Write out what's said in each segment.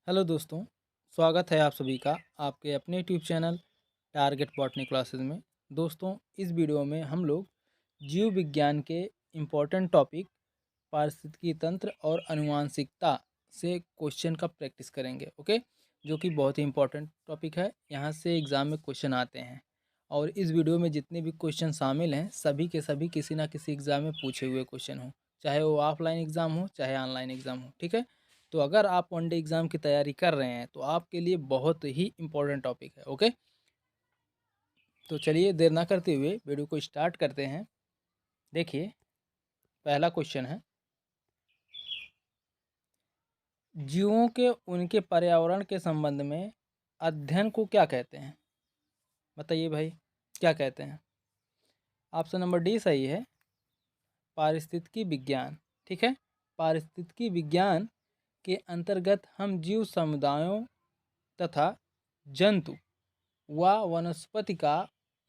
Hello दोस्तों, स्वागत है आप सभी का आपके अपने YouTube channel target botany classes में। दोस्तों, इस वीडियो में हम लोग जीव विज्ञान के इम्पोर्टेंट टॉपिक पारिस्थितिकी तंत्र और आनुवंशिकता से क्वेश्चन का प्रैक्टिस करेंगे। ओके, जो कि बहुत ही इम्पोर्टेंट टॉपिक है। यहाँ से एग्ज़ाम में क्वेश्चन आते हैं और इस वीडियो में जितने भी क्वेश्चन शामिल हैं सभी के सभी किसी ना किसी एग्ज़ाम में पूछे हुए क्वेश्चन हो, चाहे वो ऑफलाइन एग्ज़ाम हो चाहे ऑनलाइन एग्ज़ाम हो। ठीक है, तो अगर आप वन डे एग्ज़ाम की तैयारी कर रहे हैं तो आपके लिए बहुत ही इम्पोर्टेंट टॉपिक है। ओके, तो चलिए देर ना करते हुए वीडियो को स्टार्ट करते हैं। देखिए, पहला क्वेश्चन है, जीवों के उनके पर्यावरण के संबंध में अध्ययन को क्या कहते हैं? बताइए भाई, क्या कहते हैं? ऑप्शन नंबर डी सही है, पारिस्थितिकी विज्ञान। ठीक है, पारिस्थितिकी विज्ञान के अंतर्गत हम जीव समुदायों तथा जंतु व वनस्पति का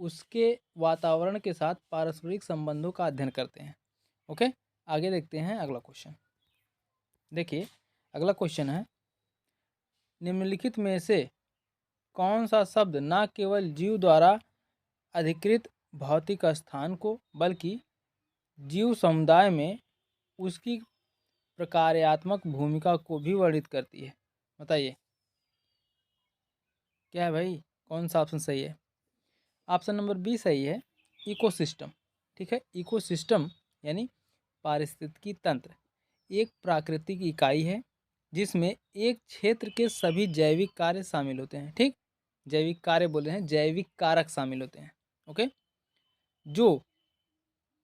उसके वातावरण के साथ पारस्परिक संबंधों का अध्ययन करते हैं। ओके, आगे देखते हैं अगला क्वेश्चन। देखिए, अगला क्वेश्चन है, निम्नलिखित में से कौन सा शब्द न केवल जीव द्वारा अधिकृत भौतिक स्थान को बल्कि जीव समुदाय में उसकी प्रकार्यात्मक भूमिका को भी वर्णित करती है? बताइए क्या है भाई, कौन सा ऑप्शन सही है? ऑप्शन नंबर बी सही है, इकोसिस्टम। ठीक है, इकोसिस्टम यानी पारिस्थितिकी तंत्र एक प्राकृतिक इकाई है जिसमें एक क्षेत्र के सभी जैविक कार्य शामिल होते हैं। ठीक, जैविक कार्य बोले हैं, जैविक कारक शामिल होते हैं। ओके, जो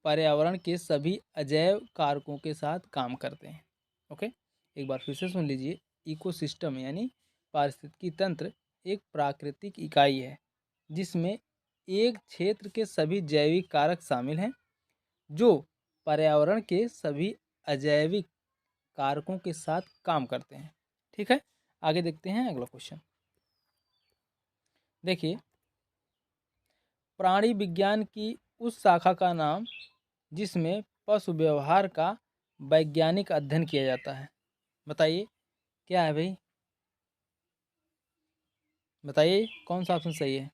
पर्यावरण के सभी अजैव कारकों के साथ काम करते हैं। ओके, एक बार फिर से सुन लीजिए, इकोसिस्टम यानी पारिस्थितिकी तंत्र एक प्राकृतिक इकाई है जिसमें एक क्षेत्र के सभी जैविक कारक शामिल हैं जो पर्यावरण के सभी अजैविक कारकों के साथ काम करते हैं। ठीक है, आगे देखते हैं अगला क्वेश्चन। देखिए, प्राणी विज्ञान की उस शाखा का नाम जिसमें पशु व्यवहार का वैज्ञानिक अध्ययन किया जाता है। बताइए क्या है भाई, बताइए कौन सा ऑप्शन सही है?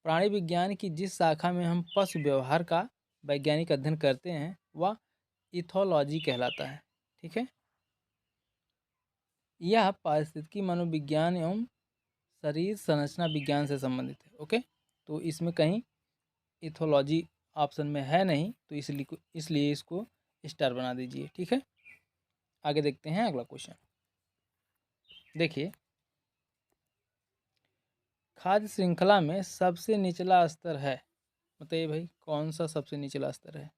प्राणी विज्ञान की जिस शाखा में हम पशु व्यवहार का वैज्ञानिक अध्ययन करते हैं वह इथोलॉजी कहलाता है। ठीक है, यह पारिस्थितिकी मनोविज्ञान एवं शरीर संरचना विज्ञान से संबंधित है। ओके, तो इसमें कहीं इथोलॉजी ऑप्शन में है नहीं, तो इसलिए इसको स्टार बना दीजिए। ठीक है, आगे देखते हैं अगला क्वेश्चन। देखिए, खाद्य श्रृंखला में सबसे निचला स्तर है। बताइए भाई, कौन सा सबसे निचला स्तर है?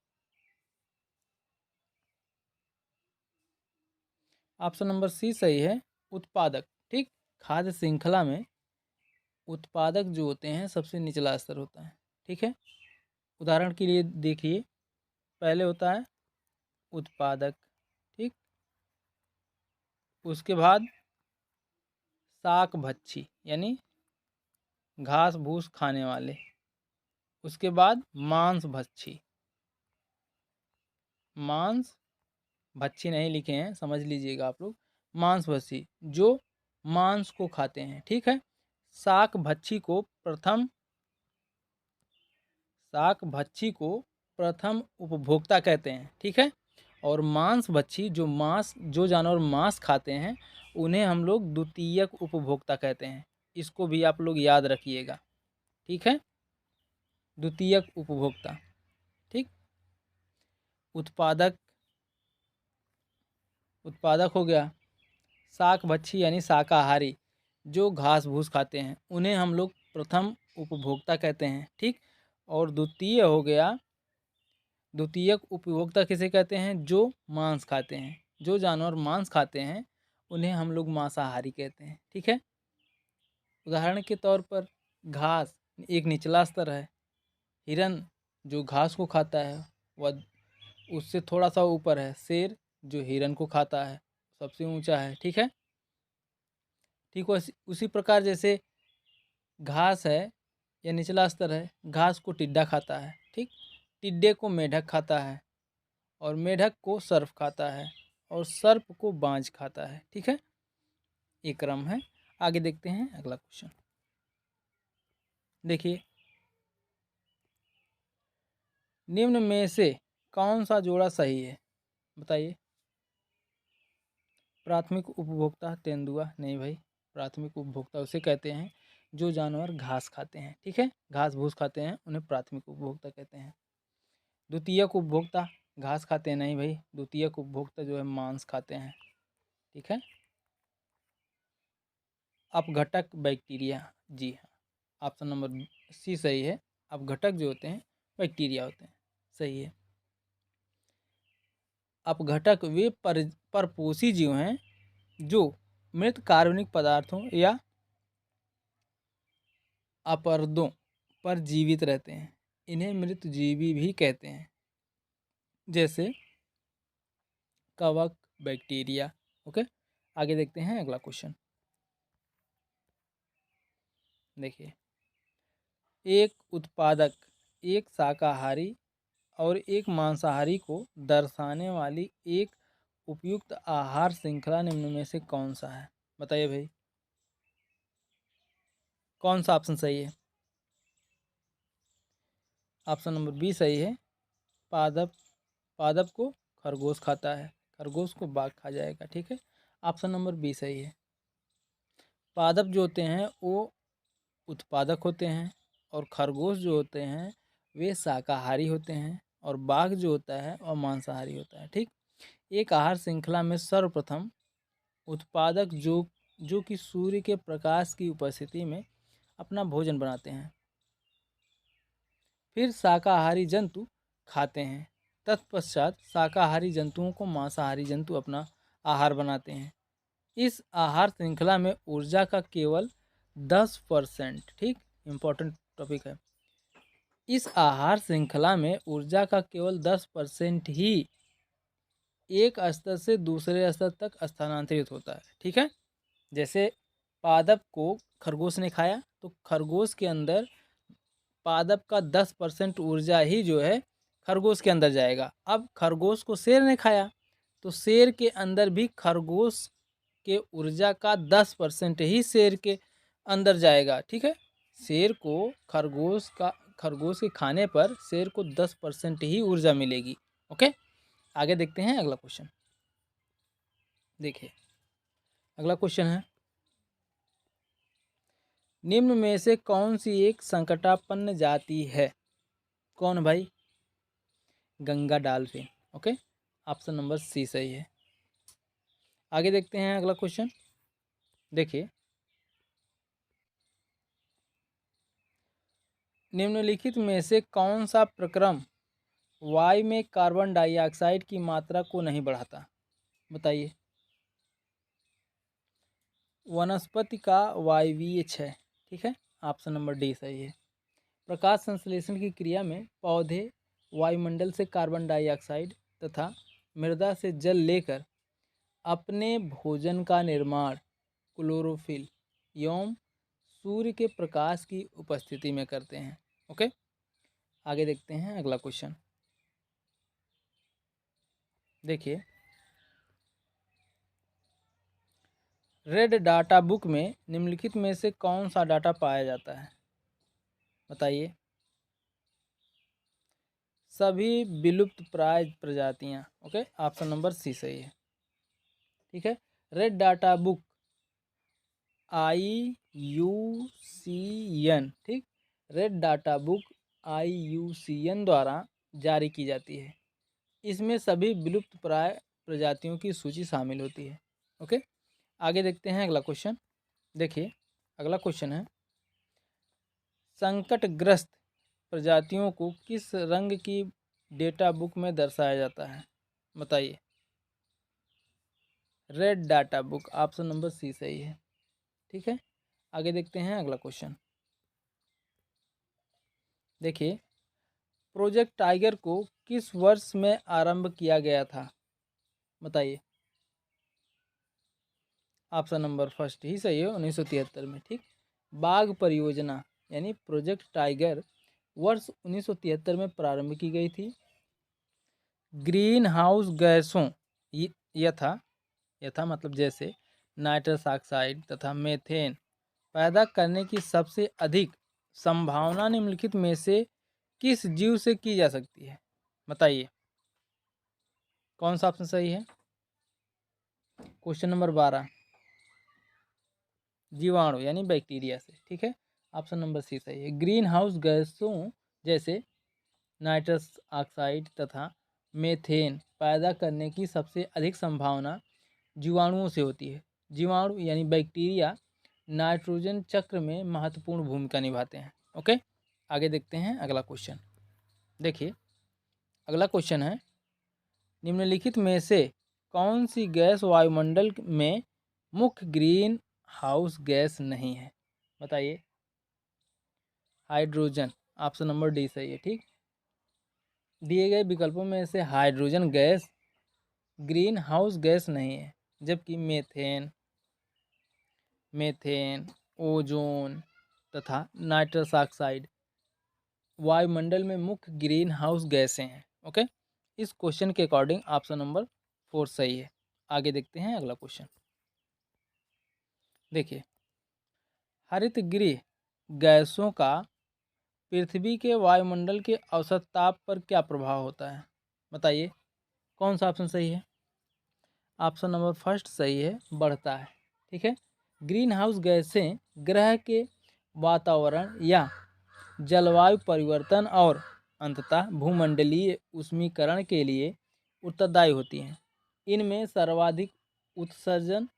ऑप्शन नंबर सी सही है, उत्पादक। ठीक, खाद्य श्रृंखला में उत्पादक जो होते हैं सबसे निचला स्तर होता है। ठीक है, उदाहरण के लिए देखिए, पहले होता है उत्पादक। ठीक, उसके बाद शाक भक्षी यानी घास भूस खाने वाले, उसके बाद मांस भक्षी। मांस भक्षी नहीं लिखे हैं, समझ लीजिएगा आप लोग, मांस भक्षी जो मांस को खाते हैं। ठीक है, शाक भक्षी को प्रथम शाक भक्षी को प्रथम उपभोक्ता कहते हैं। ठीक है, और मांस भक्षी जो जानवर मांस खाते हैं उन्हें हम लोग द्वितीयक उपभोक्ता कहते हैं। इसको भी आप लोग याद रखिएगा। ठीक है, द्वितीयक उपभोक्ता। ठीक, उत्पादक उत्पादक हो गया, शाक भक्षी यानी शाकाहारी जो घास भूस खाते हैं उन्हें हम लोग प्रथम उपभोक्ता कहते हैं। ठीक, और द्वितीय हो गया, द्वितीयक उपभोक्ता किसे कहते हैं? जो मांस खाते हैं, जो जानवर मांस खाते हैं उन्हें हम लोग मांसाहारी कहते हैं। ठीक है, उदाहरण के तौर पर घास एक निचला स्तर है, हिरन जो घास को खाता है वह उससे थोड़ा सा ऊपर है, शेर जो हिरन को खाता है सबसे ऊंचा है। ठीक है, ठीक, उसी प्रकार जैसे घास है या निचला स्तर है, घास को टिड्डा खाता है। ठीक, टिड्डे को मेढक खाता है और मेढक को सर्प खाता है और सर्प को बाज खाता है। ठीक है, ये क्रम है। आगे देखते हैं अगला क्वेश्चन। देखिए, निम्न में से कौन सा जोड़ा सही है? बताइए। प्राथमिक उपभोक्ता तेंदुआ? नहीं भाई, प्राथमिक उपभोक्ता उसे कहते हैं जो जानवर घास खाते हैं, ठीक है, घास भूस खाते हैं, उन्हें प्राथमिक उपभोक्ता कहते हैं। द्वितीयक उपभोक्ता घास खाते हैं? नहीं भाई, द्वितीयक उपभोक्ता जो है मांस खाते हैं, ठीक है। अपघटक बैक्टीरिया? जी हाँ, ऑप्शन नंबर सी सही है। अपघटक जो होते हैं बैक्टीरिया होते हैं, सही है। अपघटक वे परपोषी जीव हैं जो मृत कार्बनिक पदार्थों या अपरदों पर जीवित रहते हैं। इन्हें मृतजीवी भी कहते हैं, जैसे कवक, बैक्टीरिया। ओके, आगे देखते हैं अगला क्वेश्चन। देखिए, एक उत्पादक एक शाकाहारी और एक मांसाहारी को दर्शाने वाली एक उपयुक्त आहार श्रृंखला निम्न में से कौन सा है? बताइए भाई, कौन सा ऑप्शन सही है? ऑप्शन नंबर बी सही है। पादप पादप को खरगोश खाता है, खरगोश को बाघ खा जाएगा, ठीक है। ऑप्शन नंबर बी सही है। पादप जो होते हैं वो उत्पादक होते हैं, और खरगोश जो होते हैं वे शाकाहारी होते हैं, और बाघ जो होता है वह मांसाहारी होता है, ठीक। एक आहार श्रृंखला में सर्वप्रथम उत्पादक जो कि सूर्य के प्रकाश की उपस्थिति में अपना भोजन बनाते हैं, फिर शाकाहारी जंतु खाते हैं, तत्पश्चात शाकाहारी जंतुओं को मांसाहारी जंतु अपना आहार बनाते हैं। इस आहार श्रृंखला में ऊर्जा का केवल 10%, ठीक, इम्पोर्टेंट टॉपिक है। इस आहार श्रृंखला में ऊर्जा का केवल 10% ही एक स्तर से दूसरे स्तर तक स्थानांतरित होता है, ठीक है। जैसे पादप को खरगोश ने खाया तो खरगोश के अंदर पादप का 10% ऊर्जा ही जो है खरगोश के अंदर जाएगा। अब खरगोश को शेर ने खाया तो शेर के अंदर भी खरगोश के ऊर्जा का 10% ही शेर के अंदर जाएगा, ठीक है। शेर को खरगोश के खाने पर शेर को 10% ही ऊर्जा मिलेगी। ओके, आगे देखते हैं अगला क्वेश्चन। देखिए, अगला क्वेश्चन है, निम्न में से कौन सी एक संकटापन्न जाति है? कौन भाई? Ganga dolphin. Okay, option number C सही है। आगे देखते हैं अगला क्वेश्चन। देखिए, निम्नलिखित में से कौन सा प्रक्रम वायु में कार्बन डाइऑक्साइड की मात्रा को नहीं बढ़ाता? बताइए। वनस्पति का वायवीय क्षय, ठीक है, ऑप्शन नंबर डी सही है। प्रकाश संश्लेषण की क्रिया में पौधे वायुमंडल से कार्बन डाइऑक्साइड तथा मृदा से जल लेकर अपने भोजन का निर्माण क्लोरोफिल एवं सूर्य के प्रकाश की उपस्थिति में करते हैं। ओके, आगे देखते हैं अगला क्वेश्चन। देखिए, रेड डाटा बुक में निम्नलिखित में से कौन सा डाटा पाया जाता है? बताइए। सभी विलुप्त प्राय प्रजातियां। ओके, ऑप्शन नंबर सी सही है, ठीक है। रेड डाटा बुक IUCN, ठीक, रेड डाटा बुक IUCN द्वारा जारी की जाती है। इसमें सभी विलुप्त प्राय प्रजातियों की सूची शामिल होती है। ओके, आगे देखते हैं अगला क्वेश्चन। देखिए, अगला क्वेश्चन है, संकटग्रस्त प्रजातियों को किस रंग की डेटा बुक में दर्शाया जाता है? बताइए। Red data book, option number C सही है, ठीक है। आगे देखते हैं अगला क्वेश्चन। देखिए, प्रोजेक्ट टाइगर को किस वर्ष में आरंभ किया गया था? बताइए। ऑप्शन नंबर फर्स्ट ही सही है, 1973 में, ठीक। बाघ परियोजना यानी प्रोजेक्ट टाइगर वर्ष 1973 में प्रारंभ की गई थी। ग्रीन हाउस गैसों यथा यथा मतलब जैसे नाइट्रस ऑक्साइड तथा मीथेन पैदा करने की सबसे अधिक संभावना निम्नलिखित में से किस जीव से की जा सकती है? बताइए कौन सा ऑप्शन सही है। क्वेश्चन नंबर 12, जीवाणु यानी बैक्टीरिया से। ठीक है, ऑप्शन नंबर सी सही है। ग्रीन हाउस गैसों जैसे नाइट्रस ऑक्साइड तथा मीथेन पैदा करने की सबसे अधिक संभावना जीवाणुओं से होती है। जीवाणु यानी बैक्टीरिया नाइट्रोजन चक्र में महत्वपूर्ण भूमिका निभाते हैं। ओके, आगे देखते हैं अगला क्वेश्चन। देखिए अगला क्वेश्चन है, निम्नलिखित में से कौन सी गैस वायुमंडल में मुख्य ग्रीन हाउस गैस नहीं है? बताइए। हाइड्रोजन, ऑप्शन नंबर डी सही है। ठीक, दिए गए विकल्पों में से hydrogen gas green house gas नहीं है, जबकि मीथेन, ओजोन तथा नाइट्रस ऑक्साइड वायुमंडल में मुख्य ग्रीन हाउस गैसें हैं। ओके, इस क्वेश्चन के अकॉर्डिंग ऑप्शन नंबर 4 सही है। आगे देखते हैं अगला क्वेश्चन। देखिए, हरित गृह गैसों का पृथ्वी के वायुमंडल के औसत ताप पर क्या प्रभाव होता है? बताइए कौन सा ऑप्शन सही है। ऑप्शन नंबर फर्स्ट सही है, बढ़ता है। ठीक है, ग्रीन हाउस गैसें ग्रह के वातावरण या जलवायु परिवर्तन और अंततः भूमंडलीय ऊष्मीकरण के लिए उत्तरदायी होती हैं। इनमें सर्वाधिक उत्सर्जन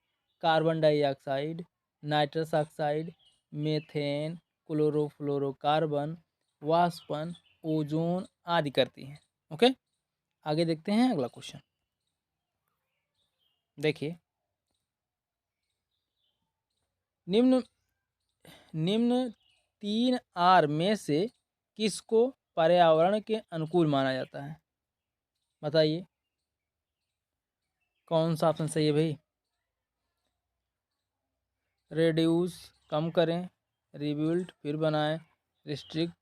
carbon dioxide, nitrous oxide, methane, chlorofluorocarbon, वाष्पन, ओजोन आदि करती हैं। ओके, आगे देखते हैं अगला क्वेश्चन। देखिए, निम्न 3 आर में से किसको पर्यावरण के अनुकूल माना जाता है? बताइए कौन सा ऑप्शन सही है भाई। रेड्यूस कम करें, रिबिल्ड फिर बनाएं, रिस्ट्रिक्ट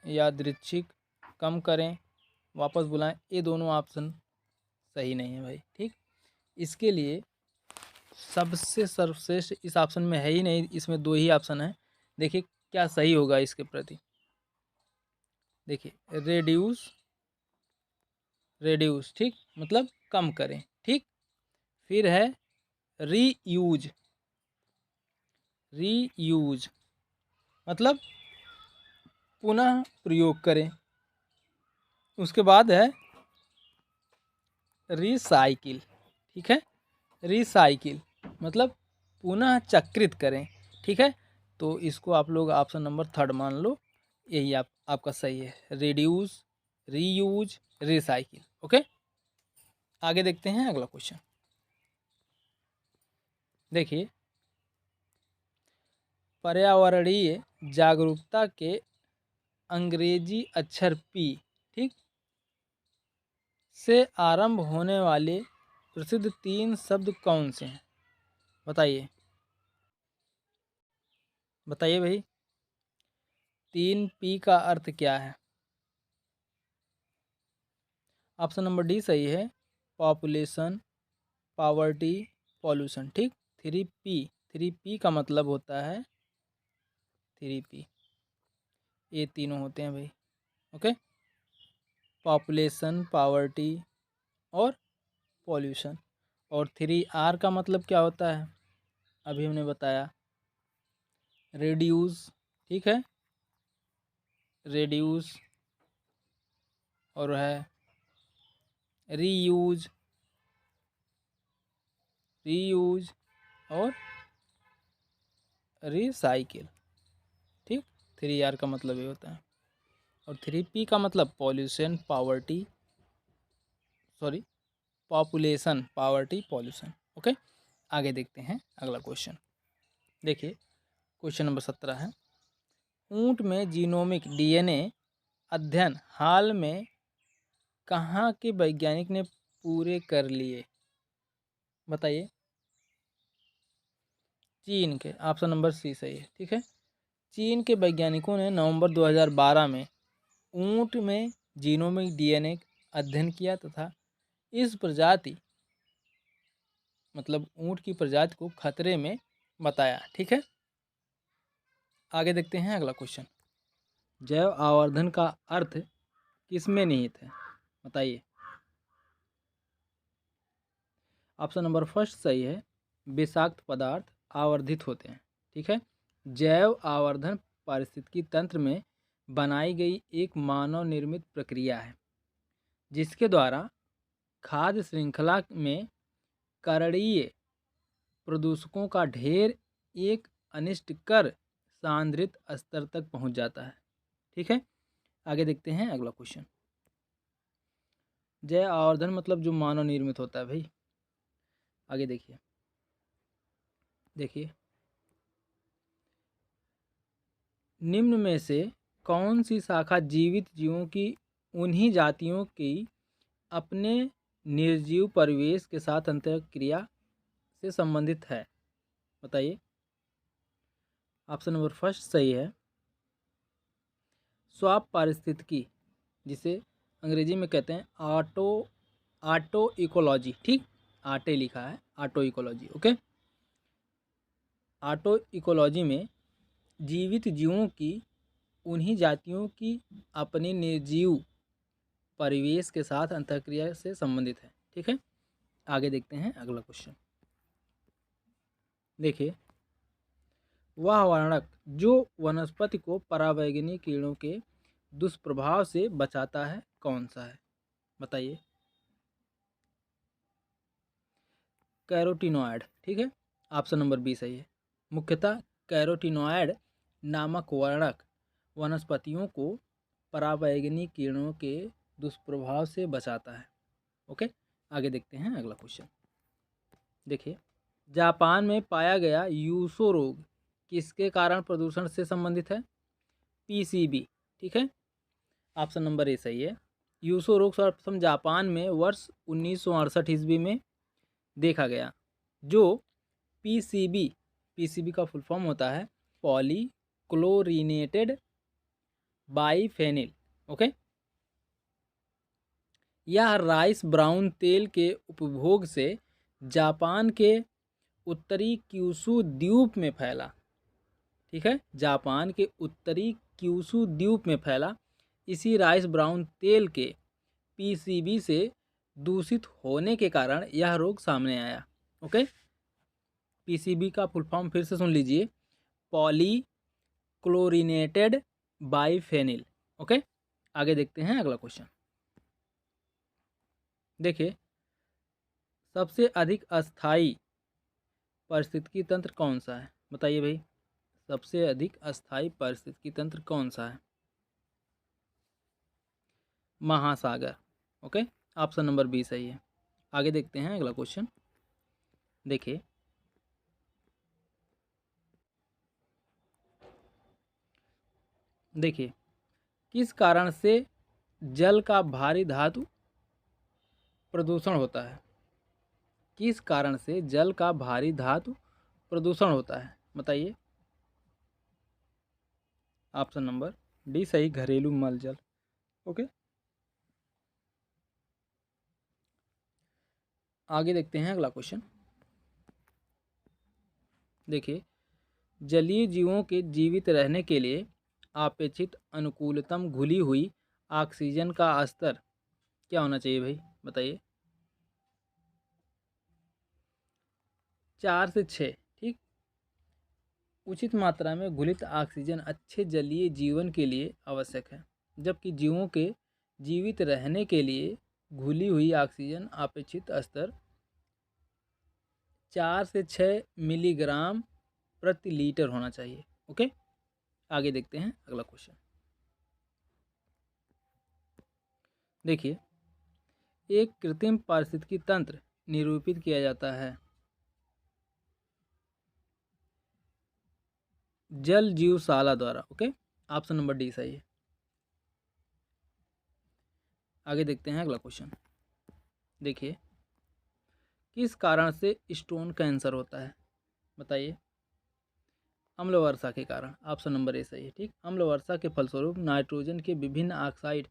यादृच्छिक कम करें, वापस बुलाएं, ये दोनों ऑप्शन सही नहीं है भाई। ठीक, इसके लिए सबसे सर्वश्रेष्ठ इस ऑप्शन में है ही नहीं, इसमें 2 ही ऑप्शन है। देखिए क्या सही होगा इसके प्रति। देखिए रेड्यूस ठीक, मतलब कम करें। ठीक, फिर है रीयूज मतलब पुनः प्रयोग करें। उसके बाद है रिसाइकिल। ठीक है, रिसाइकिल मतलब पुनः चक्रित करें। ठीक है, तो इसको आप लोग ऑप्शन नंबर 3 मान लो, यही आपका सही है। Reduce, reuse, recycle. ओके, आगे देखते हैं अगला क्वेश्चन। देखिए, पर्यावरणीय जागरूकता के अंग्रेजी अक्षर पी ठीक से आरंभ होने वाले प्रसिद्ध 3 शब्द कौन से हैं? बताइए भाई। 3 पी का अर्थ क्या है? ऑप्शन नंबर डी सही है, पॉपुलेशन, पॉवर्टी, पॉल्यूशन। ठीक, 3 पी का मतलब होता है 3 पी, ये तीनों होते हैं भाई। ओके, पॉपुलेशन, पॉवर्टी और पॉल्यूशन। और 3 आर का मतलब क्या होता है? अभी हमने बताया, रेड्यूस। ठीक है, रेड्यूस और है रीयूज और रिसाइकिल। ठीक, 3 आर का मतलब ये होता है। और 3 पी का मतलब pollution, population, poverty, pollution. Okay, आगे देखते हैं अगला क्वेश्चन। देखिए क्वेश्चन नंबर 17 है, ऊंट में जीनोमिक डीएनए अध्ययन हाल में कहाँ के वैज्ञानिक ने पूरे कर लिए? बताइए। चीन के, ऑप्शन नंबर सी सही है। ठीक है, चीन के वैज्ञानिकों ने नवंबर 2012 में ऊंट में जीनोमिक डीएनए अध्ययन किया तथा इस प्रजाति मतलब ऊँट की प्रजाति को खतरे में बताया। ठीक है, आगे देखते हैं अगला क्वेश्चन। जैव आवर्धन का अर्थ किसमें निहित है, बताइए। ऑप्शन नंबर फर्स्ट सही है, विषाक्त पदार्थ आवर्धित होते हैं। ठीक है, जैव आवर्धन पारिस्थितिकी तंत्र में बनाई गई एक मानव निर्मित प्रक्रिया है जिसके द्वारा खाद्य श्रृंखला में करणीय प्रदूषकों का ढेर एक अनिष्टकर सांद्रित स्तर तक पहुंच जाता है। ठीक है, आगे देखते हैं अगला क्वेश्चन। जैव आवर्धन मतलब जो मानव निर्मित होता है भाई। आगे देखिए, निम्न में से कौन सी शाखा जीवित जीवों की उन्हीं जातियों की अपने निर्जीव परिवेश के साथ अंतःक्रिया से संबंधित है, बताइए। ऑप्शन नंबर फर्स्ट सही है, स्वाप पारिस्थितिकी, जिसे अंग्रेजी में कहते हैं ऑटो इकोलॉजी। ठीक, आटे लिखा है, auto ecology. Okay, auto ecology में जीवित जीवों की उन्हीं जातियों की अपने निर्जीव परिवेश के साथ अंतःक्रिया से संबंधित है। ठीक है, आगे देखते हैं अगला क्वेश्चन। देखिए, वह वर्णक जो वनस्पति को परावैंगनी किरणों के दुष्प्रभाव से बचाता है कौन सा है, बताइए। कैरोटीनॉयड। ठीक है, ऑप्शन नंबर बी सही है। मुख्यतः कैरोटीनॉयड नामक वर्णक वनस्पतियों को परावैंगनी किरणों के दुष्प्रभाव से बचाता है। ओके, आगे देखते हैं अगला क्वेश्चन। देखिए, जापान में पाया गया यूसो रोग किसके कारण प्रदूषण से संबंधित है, पीसीबी। ठीक है, ऑप्शन नंबर ए सही है। यूसो रोग सर्वप्रथम जापान में वर्ष 1968 ईस्वी में देखा गया, जो पीसीबी का फुल फॉर्म होता है पॉलीक्लोरिनेटेड बाइफेनिल। ओके, यह राइस ब्राउन तेल के उपभोग से जापान के उत्तरी क्यूशू द्वीप में फैला। ठीक है, जापान के उत्तरी क्यूशू द्वीप में फैला। इसी राइस ब्राउन तेल के पीसीबी से दूषित होने के कारण यह रोग सामने आया। ओके, पीसीबी का फुल फॉर्म फिर से सुन लीजिए, पॉली क्लोरिनेटेड बाइफेनिल। ओके, आगे देखते हैं अगला क्वेश्चन। देखिए, सबसे अधिक अस्थाई पारिस्थितिकी तंत्र कौन सा है, बताइए भाई। सबसे अधिक अस्थाई पारिस्थितिकी तंत्र कौन सा है, महासागर। ओके, ऑप्शन नंबर बी सही है। आगे देखते हैं अगला क्वेश्चन। देखिए, किस कारण से जल का भारी धातु प्रदूषण होता है, किस कारण से जल का भारी धातु प्रदूषण होता है, बताइए। ऑप्शन नंबर डी सही, घरेलू मल जल। ओके, आगे देखते हैं अगला क्वेश्चन। देखिए, जलीय जीवों के जीवित रहने के लिए अपेक्षित अनुकूलतम घुली हुई ऑक्सीजन का स्तर क्या होना चाहिए भाई, बताइए। 4 से 6। ठीक, उचित मात्रा में घुलित ऑक्सीजन अच्छे जलीय जीवन के लिए आवश्यक है, जबकि जीवों के जीवित रहने के लिए घुली हुई ऑक्सीजन अपेक्षित स्तर 4 से 6 मिलीग्राम प्रति लीटर होना चाहिए। ओके, आगे देखते हैं अगला क्वेश्चन। देखिए, एक कृत्रिम पारिस्थितिकी तंत्र निरूपित किया जाता है जल जीवशाला द्वारा। ओके, ऑप्शन नंबर डी सही है। आगे देखते हैं अगला क्वेश्चन। देखिए, किस कारण से स्टोन कैंसर होता है, बताइए। अम्ल वर्षा के कारण, ऑप्शन नंबर ए सही है। ठीक, अम्ल वर्षा के फलस्वरूप नाइट्रोजन के विभिन्न ऑक्साइड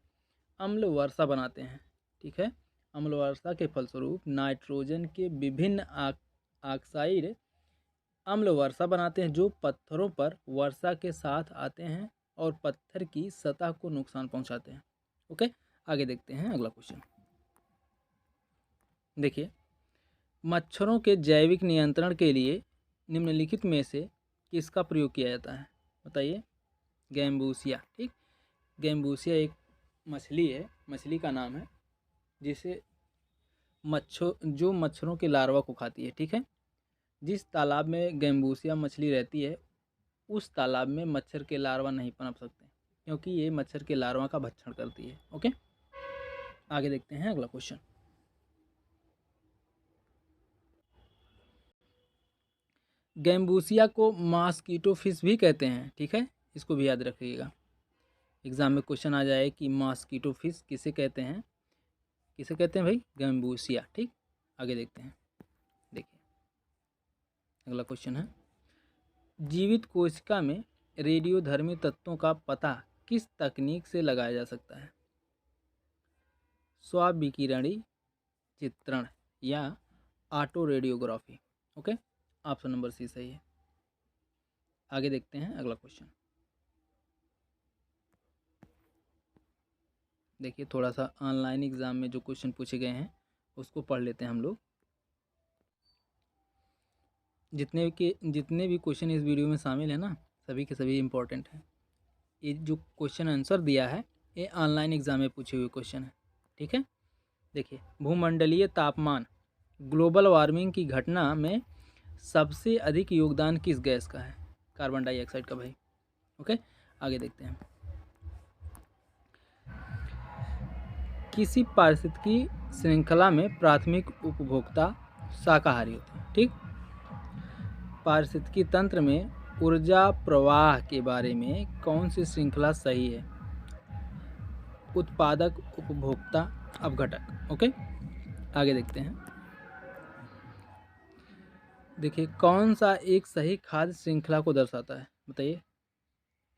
अम्ल वर्षा बनाते हैं। ठीक है, अम्ल वर्षा के फलस्वरूप नाइट्रोजन के विभिन्न ऑक्साइड अम्ल वर्षा बनाते हैं जो पत्थरों पर वर्षा के साथ आते हैं और पत्थर की सतह को नुकसान पहुंचाते हैं। ओके, आगे देखते हैं अगला क्वेश्चन। देखिए, मच्छरों के जैविक नियंत्रण के लिए निम्नलिखित में से किसका प्रयोग किया जाता है? बताइए। गैम्बूसिया। ठीक, गैम्बूसिया एक मछली है, मछली का नाम है, जिसे जो मच्छरों के लार्वा को खाती है। ठीक है, जिस तालाब में गैम्बूसिया मछली रहती है उस तालाब में मच्छर के लार्वा नहीं पनप सकते, क्योंकि ये मच्छर के लार्वा का भक्षण करती है। ओके, आगे देखते हैं अगला क्वेश्चन। गैम्बूसिया को मॉस्किटो फिश भी कहते हैं। ठीक है, इसको भी याद रखिएगा, एग्जाम में क्वेश्चन आ जाए कि मॉस्किटो फिश किसे कहते हैं। किसे कहते हैं भाई? गैम्बूसिया। ठीक, आगे देखते हैं। देखिए, अगला क्वेश्चन है, जीवित कोशिका में रेडियोधर्मी तत्वों का पता किस तकनीक से लगाया जा सकता है? स्वाविकिरणी चित्रण या autoradiography. Okay, option number C सही है। आगे देखते हैं अगला क्वेश्चन। देखिए, थोड़ा सा ऑनलाइन एग्जाम में जो क्वेश्चन पूछे गए हैं उसको पढ़ लेते हैं हम लोग। जितने भी क्वेश्चन इस वीडियो में शामिल है ना, सभी के सभी इम्पोर्टेंट हैं। ये जो क्वेश्चन आंसर दिया है ये ऑनलाइन एग्जाम में पूछे हुए क्वेश्चन है। ठीक है, देखिए, भूमंडलीय तापमान ग्लोबल वार्मिंग की घटना में सबसे अधिक योगदान किस गैस का है? कार्बन डाइऑक्साइड का भाई। ओके, आगे देखते हैं। किसी पारिस्थितिकी श्रृंखला में प्राथमिक उपभोक्ता शाकाहारी होते हैं। ठीक, पारिस्थितिकी तंत्र में ऊर्जा प्रवाह के बारे में कौन सी श्रृंखला सही है? उत्पादक, उपभोक्ता, अपघटक। ओके, आगे देखते हैं। देखिए, कौन सा एक सही खाद्य श्रृंखला को दर्शाता है? बताइए।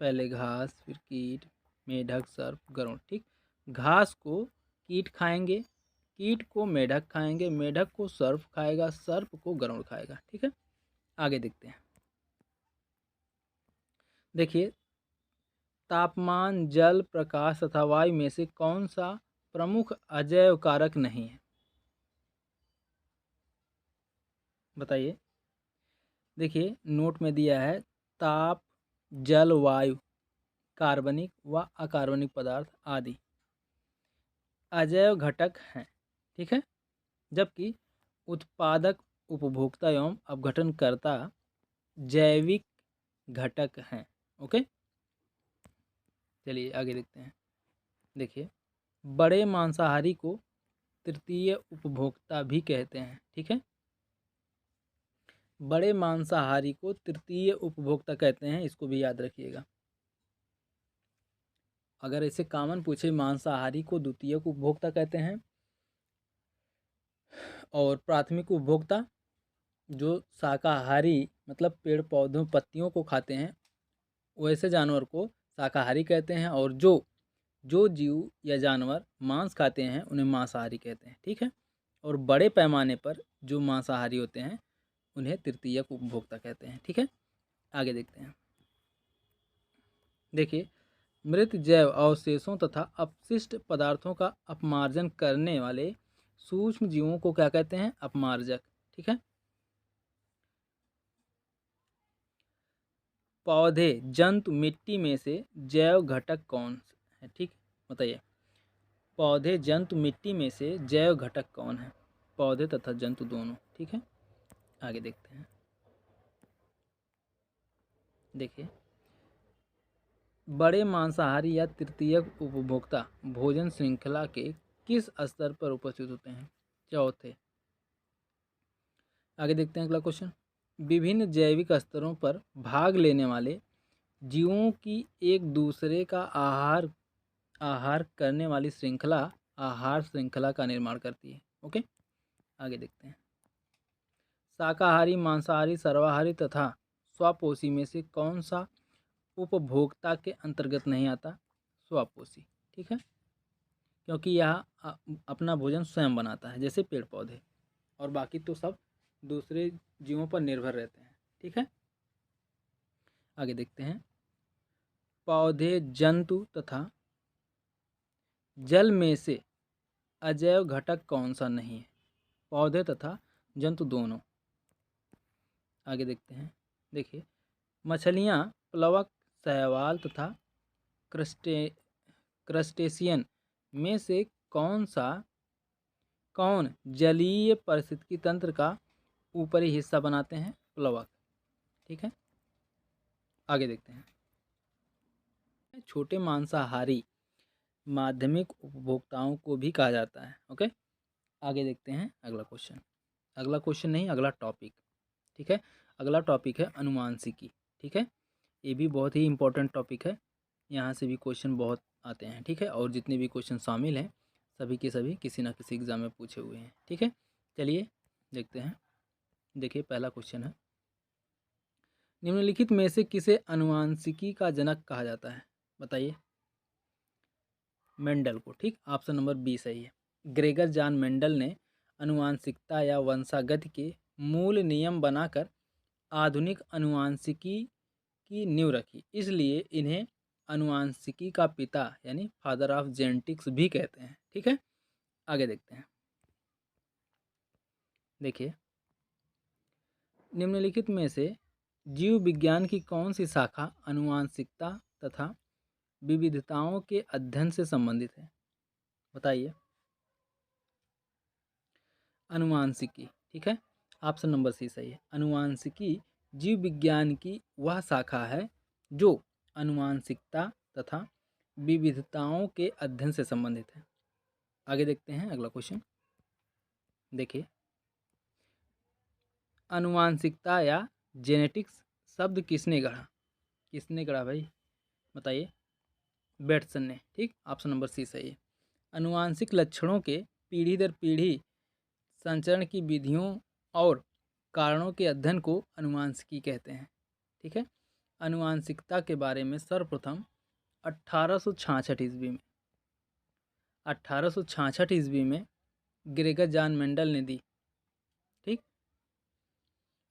पहले घास, फिर कीट, मेढक, सर्प, गरुड़। ठीक, घास को कीट खाएंगे, कीट को मेढक खाएंगे, मेढक को सर्प खाएगा, सर्प को गरुड़ खाएगा। ठीक है, आगे देखते हैं। देखिए, तापमान, जल, प्रकाश तथा वायु में से कौन सा प्रमुख अजैव कारक नहीं है? बताइए। देखिए, नोट में दिया है ताप, जल, वायु, कार्बनिक व अकार्बनिक पदार्थ आदि अजैव घटक हैं। ठीक है, जबकि उत्पादक, उपभोक्ता एवं अपघटनकर्ता जैविक घटक हैं। ओके, चलिए आगे देखते हैं। देखिए, बड़े मांसाहारी को तृतीय उपभोक्ता भी कहते हैं। ठीक है, बड़े मांसाहारी को तृतीय उपभोक्ता कहते हैं, इसको भी याद रखिएगा। अगर ऐसे कॉमन पूछे, मांसाहारी को द्वितीय उपभोक्ता कहते हैं और प्राथमिक उपभोक्ता जो शाकाहारी मतलब पेड़ पौधों पत्तियों को खाते हैं वैसे जानवर को शाकाहारी कहते हैं, और जो जीव या जानवर मांस खाते हैं उन्हें मांसाहारी कहते हैं। ठीक है, और बड़े पैमाने पर जो मांसाहारी होते हैं उन्हें तृतीयक उपभोक्ता कहते हैं। ठीक है, आगे देखते हैं। देखिए, मृत जैव अवशेषों तथा अपशिष्ट पदार्थों का अपमार्जन करने वाले सूक्ष्म जीवों को क्या कहते हैं? अपमार्जक। ठीक है, पौधे, जंतु, मिट्टी में से जैव घटक कौन है? ठीक, बताइए। पौधे, जंतु, मिट्टी में से जैव घटक कौन है? पौधे तथा जंतु दोनों। ठीक है, आगे देखते हैं। देखिए, बड़े मांसाहारी या तृतीयक उपभोक्ता भोजन श्रृंखला के किस स्तर पर उपस्थित होते हैं? चौथे। आगे देखते हैं अगला क्वेश्चन। विभिन्न जैविक स्तरों पर भाग लेने वाले जीवों की एक दूसरे का आहार करने वाली श्रृंखला आहार श्रृंखला का निर्माण करती है। ओके, आगे देखते हैं। शाकाहारी, मांसाहारी, सर्वाहारी तथा स्वपोषी में से कौन सा उपभोक्ता के अंतर्गत नहीं आता? स्वपोषी। ठीक है, क्योंकि यह अपना भोजन स्वयं बनाता है, जैसे पेड़ पौधे, और बाकी तो सब दूसरे जीवों पर निर्भर रहते हैं। ठीक है, आगे देखते हैं। पौधे, जंतु तथा जल में से अजैव घटक कौन सा नहीं है? पौधे तथा जंतु दोनों। आगे देखते हैं। देखिए, मछलियाँ, प्लवक, शैवाल तथा क्रस्टेशियन में से कौन जलीय पारिस्थितिकी तंत्र का ऊपरी हिस्सा बनाते हैं? प्लवक। ठीक है, आगे देखते हैं। छोटे मांसाहारी माध्यमिक उपभोक्ताओं को भी कहा जाता है। ओके, आगे देखते हैं अगला क्वेश्चन। अगला क्वेश्चन नहीं, अगला टॉपिक। ठीक है, अगला टॉपिक है अनुवांशिकी। ठीक है, ये भी बहुत ही इंपॉर्टेंट टॉपिक है, यहाँ से भी क्वेश्चन बहुत आते हैं। ठीक है, और जितने भी क्वेश्चन शामिल हैं सभी के सभी किसी न किसी एग्जाम में पूछे हुए हैं। ठीक है, चलिए देखते हैं। देखिए, पहला क्वेश्चन है, निम्नलिखित में से किसे अनुवांशिकी का जनक कहा जाता है? बताइए। मेंडल को। ठीक, ऑप्शन नंबर बी सही है। ग्रेगर जॉन मेंडल ने अनुवांशिकता या वंशागति के मूल नियम बनाकर आधुनिक अनुवांशिकी की नींव रखी, इसलिए इन्हें अनुवांशिकी का पिता यानी फादर ऑफ जेनेटिक्स भी कहते हैं। ठीक है, आगे देखते हैं। देखिए, निम्नलिखित में से जीव विज्ञान की कौन सी शाखा अनुवांशिकता तथा विविधताओं के अध्ययन से संबंधित है? बताइए। अनुवांशिकी। ठीक है, ऑप्शन नंबर सी सही है। अनुवांशिकी जीव विज्ञान की वह शाखा है जो अनुवांशिकता तथा विविधताओं के अध्ययन से संबंधित है। आगे देखते हैं अगला क्वेश्चन। देखिए, अनुवांशिकता या जेनेटिक्स शब्द किसने गढ़ा? किसने गढ़ा भाई? बताइए। बेटसन ने। ठीक, ऑप्शन नंबर सी सही है। अनुवांशिक लक्षणों के पीढ़ी दर पीढ़ी संचरण की विधियों और कारणों के अध्ययन को अनुवांशिकी कहते हैं। ठीक है, अनुवांशिकता के बारे में सर्वप्रथम 1866 ईस्वी में ग्रेगर जॉन मेंडल ने दी। ठीक,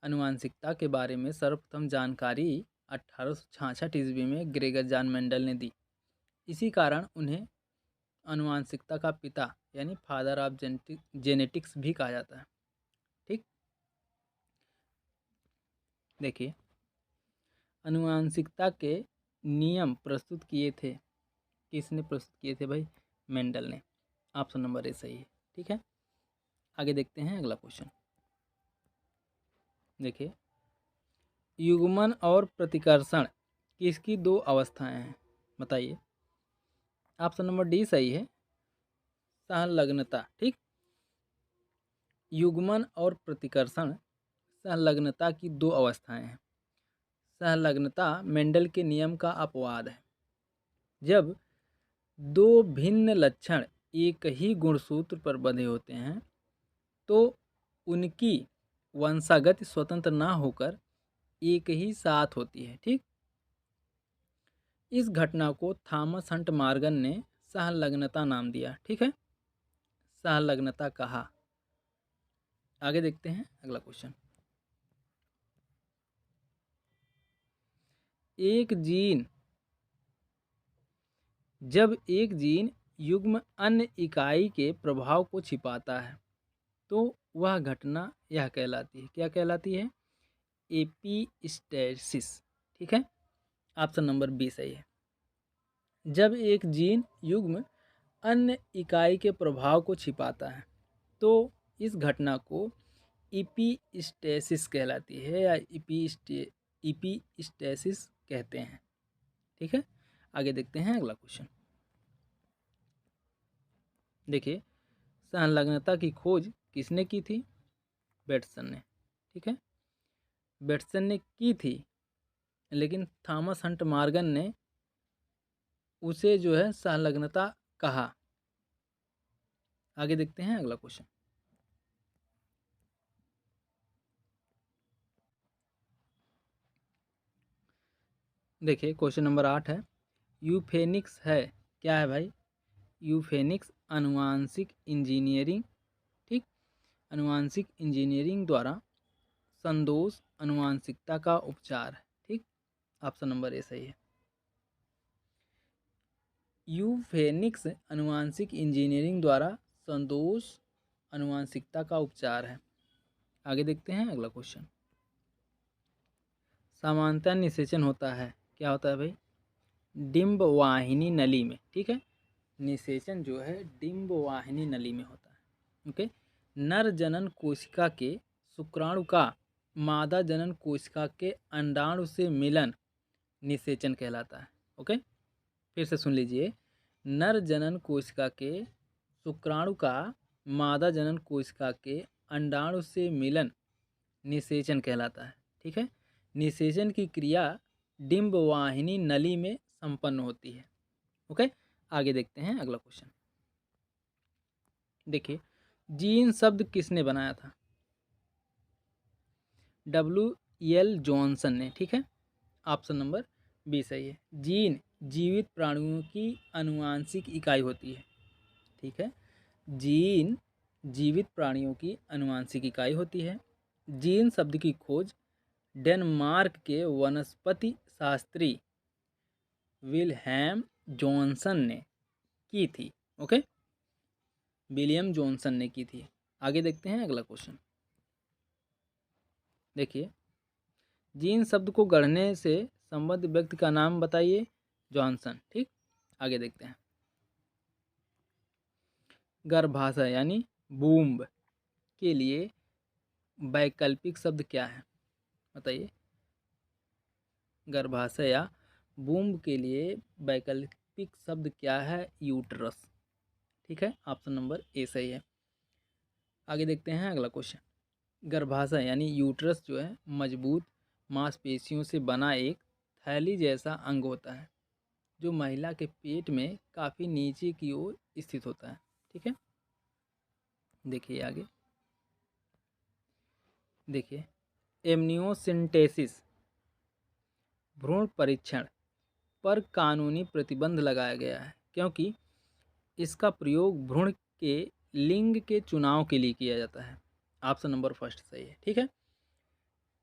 अनुवांशिकता के बारे में सर्वप्रथम जानकारी 1866 ईस्वी में ग्रेगर जॉन मेंडल ने दी। इसी कारण उन्हें अनुवांशिकता का पिता यानी फादर ऑफ जेनेटिक्स भी कहा जाता है। ठीक, देखिए, अनुवांशिकता के नियम प्रस्तुत किए थे, किसने प्रस्तुत किए थे भाई? मेंडल ने। ऑप्शन नंबर ए सही है। ठीक है, आगे देखते हैं अगला क्वेश्चन। देखिए, युग्मन और प्रतिकर्षण किसकी दो अवस्थाएं हैं? बताइए। ऑप्शन नंबर डी सही है, संलग्नता। ठीक, युग्मन और प्रतिकर्षण संलग्नता की दो अवस्थाएं हैं। संलग्नता मेंडल के नियम का अपवाद है। जब दो भिन्न लक्षण एक ही गुणसूत्र पर बंधे होते हैं तो उनकी वंशागति स्वतंत्र ना होकर एक ही साथ होती है। ठीक, इस घटना को थॉमस हंट मॉर्गन ने सहलग्नता नाम दिया। ठीक है, सहलग्नता कहा। आगे देखते हैं अगला क्वेश्चन। जब एक जीन युग्म अन्य इकाई के प्रभाव को छिपाता है तो वह घटना यह कहलाती है, क्या कहलाती है? एपिस्टेसिस। ठीक है, ऑप्शन नंबर बी सही है। जब एक जीन युग्म अन्य इकाई के प्रभाव को छिपाता है तो इस घटना को एपिस्टेसिस कहलाती है या एपिस्टेसिस कहते हैं। ठीक है, आगे देखते हैं अगला क्वेश्चन। देखिए, संलग्नता की खोज किसने की थी? बेटसन ने। ठीक है, बेटसन ने की थी, लेकिन थॉमस हंट मॉर्गन ने उसे जो है संलग्नता कहा। आगे देखते हैं अगला क्वेश्चन। देखिए, क्वेश्चन नंबर 8 है, यूफेनिक्स है क्या है भाई? यूफेनिक्स अनुवांशिक इंजीनियरिंग। ठीक, अनुवांशिक इंजीनियरिंग द्वारा संदोष अनुवांशिकता का उपचार है। ठीक, ऑप्शन नंबर ए सही है। यूफेनिक्स अनुवांशिक इंजीनियरिंग द्वारा संदोष अनुवांशिकता का उपचार है। आगे देखते हैं अगला क्वेश्चन। सामान्यतः निषेचन होता है, क्या होता है भाई? डिंब वाहिनी नली में। ठीक है, निषेचन जो है डिंब वाहिनी नली में होता है। ओके, नर जनन कोशिका के शुक्राणु का मादा जनन कोशिका के अंडाणु से मिलन निषेचन कहलाता है। ओके, फिर से सुन लीजिए, नर जनन कोशिका के शुक्राणु का मादा जनन कोशिका के अंडाणु से मिलन निषेचन कहलाता है। ठीक है, निषेचन की क्रिया डिंब वाहिनी नली में संपन्न होती है। ओके, आगे देखते हैं अगला क्वेश्चन। देखिए, जीन शब्द किसने बनाया था? W.L. जॉनसन ने। ठीक है, ऑप्शन नंबर बी सही है। जीन जीवित प्राणियों की आनुवांशिक इकाई होती है। ठीक है, जीन जीवित प्राणियों की आनुवांशिक इकाई होती है। जीन शब्द की खोज डेनमार्क के वनस्पति शास्त्री विल्हेम जॉनसन ने की थी। ओके, विलियम जॉनसन ने की थी। आगे देखते हैं अगला क्वेश्चन। देखिए, जीन शब्द को गढ़ने से संबद्ध व्यक्ति का नाम बताइए। जॉनसन। ठीक, आगे देखते हैं। गर्भाशय यानी बूम्ब के लिए वैकल्पिक शब्द क्या है? बताइए। गर्भाशय या बूम्ब के लिए वैकल्पिक शब्द क्या है? यूट्रस। ठीक है, ऑप्शन नंबर ए सही है। आगे देखते हैं अगला क्वेश्चन। गर्भाशय यानी यूट्रस जो है मजबूत मांसपेशियों से बना एक थैली जैसा अंग होता है जो महिला के पेट में काफ़ी नीचे की ओर स्थित होता है। ठीक है, देखिए आगे। देखिए, एमनियोसिंटेसिस भ्रूण परीक्षण पर कानूनी प्रतिबंध लगाया गया है क्योंकि इसका प्रयोग भ्रूण के लिंग के चुनाव के लिए किया जाता है। ऑप्शन नंबर फर्स्ट सही है। ठीक है,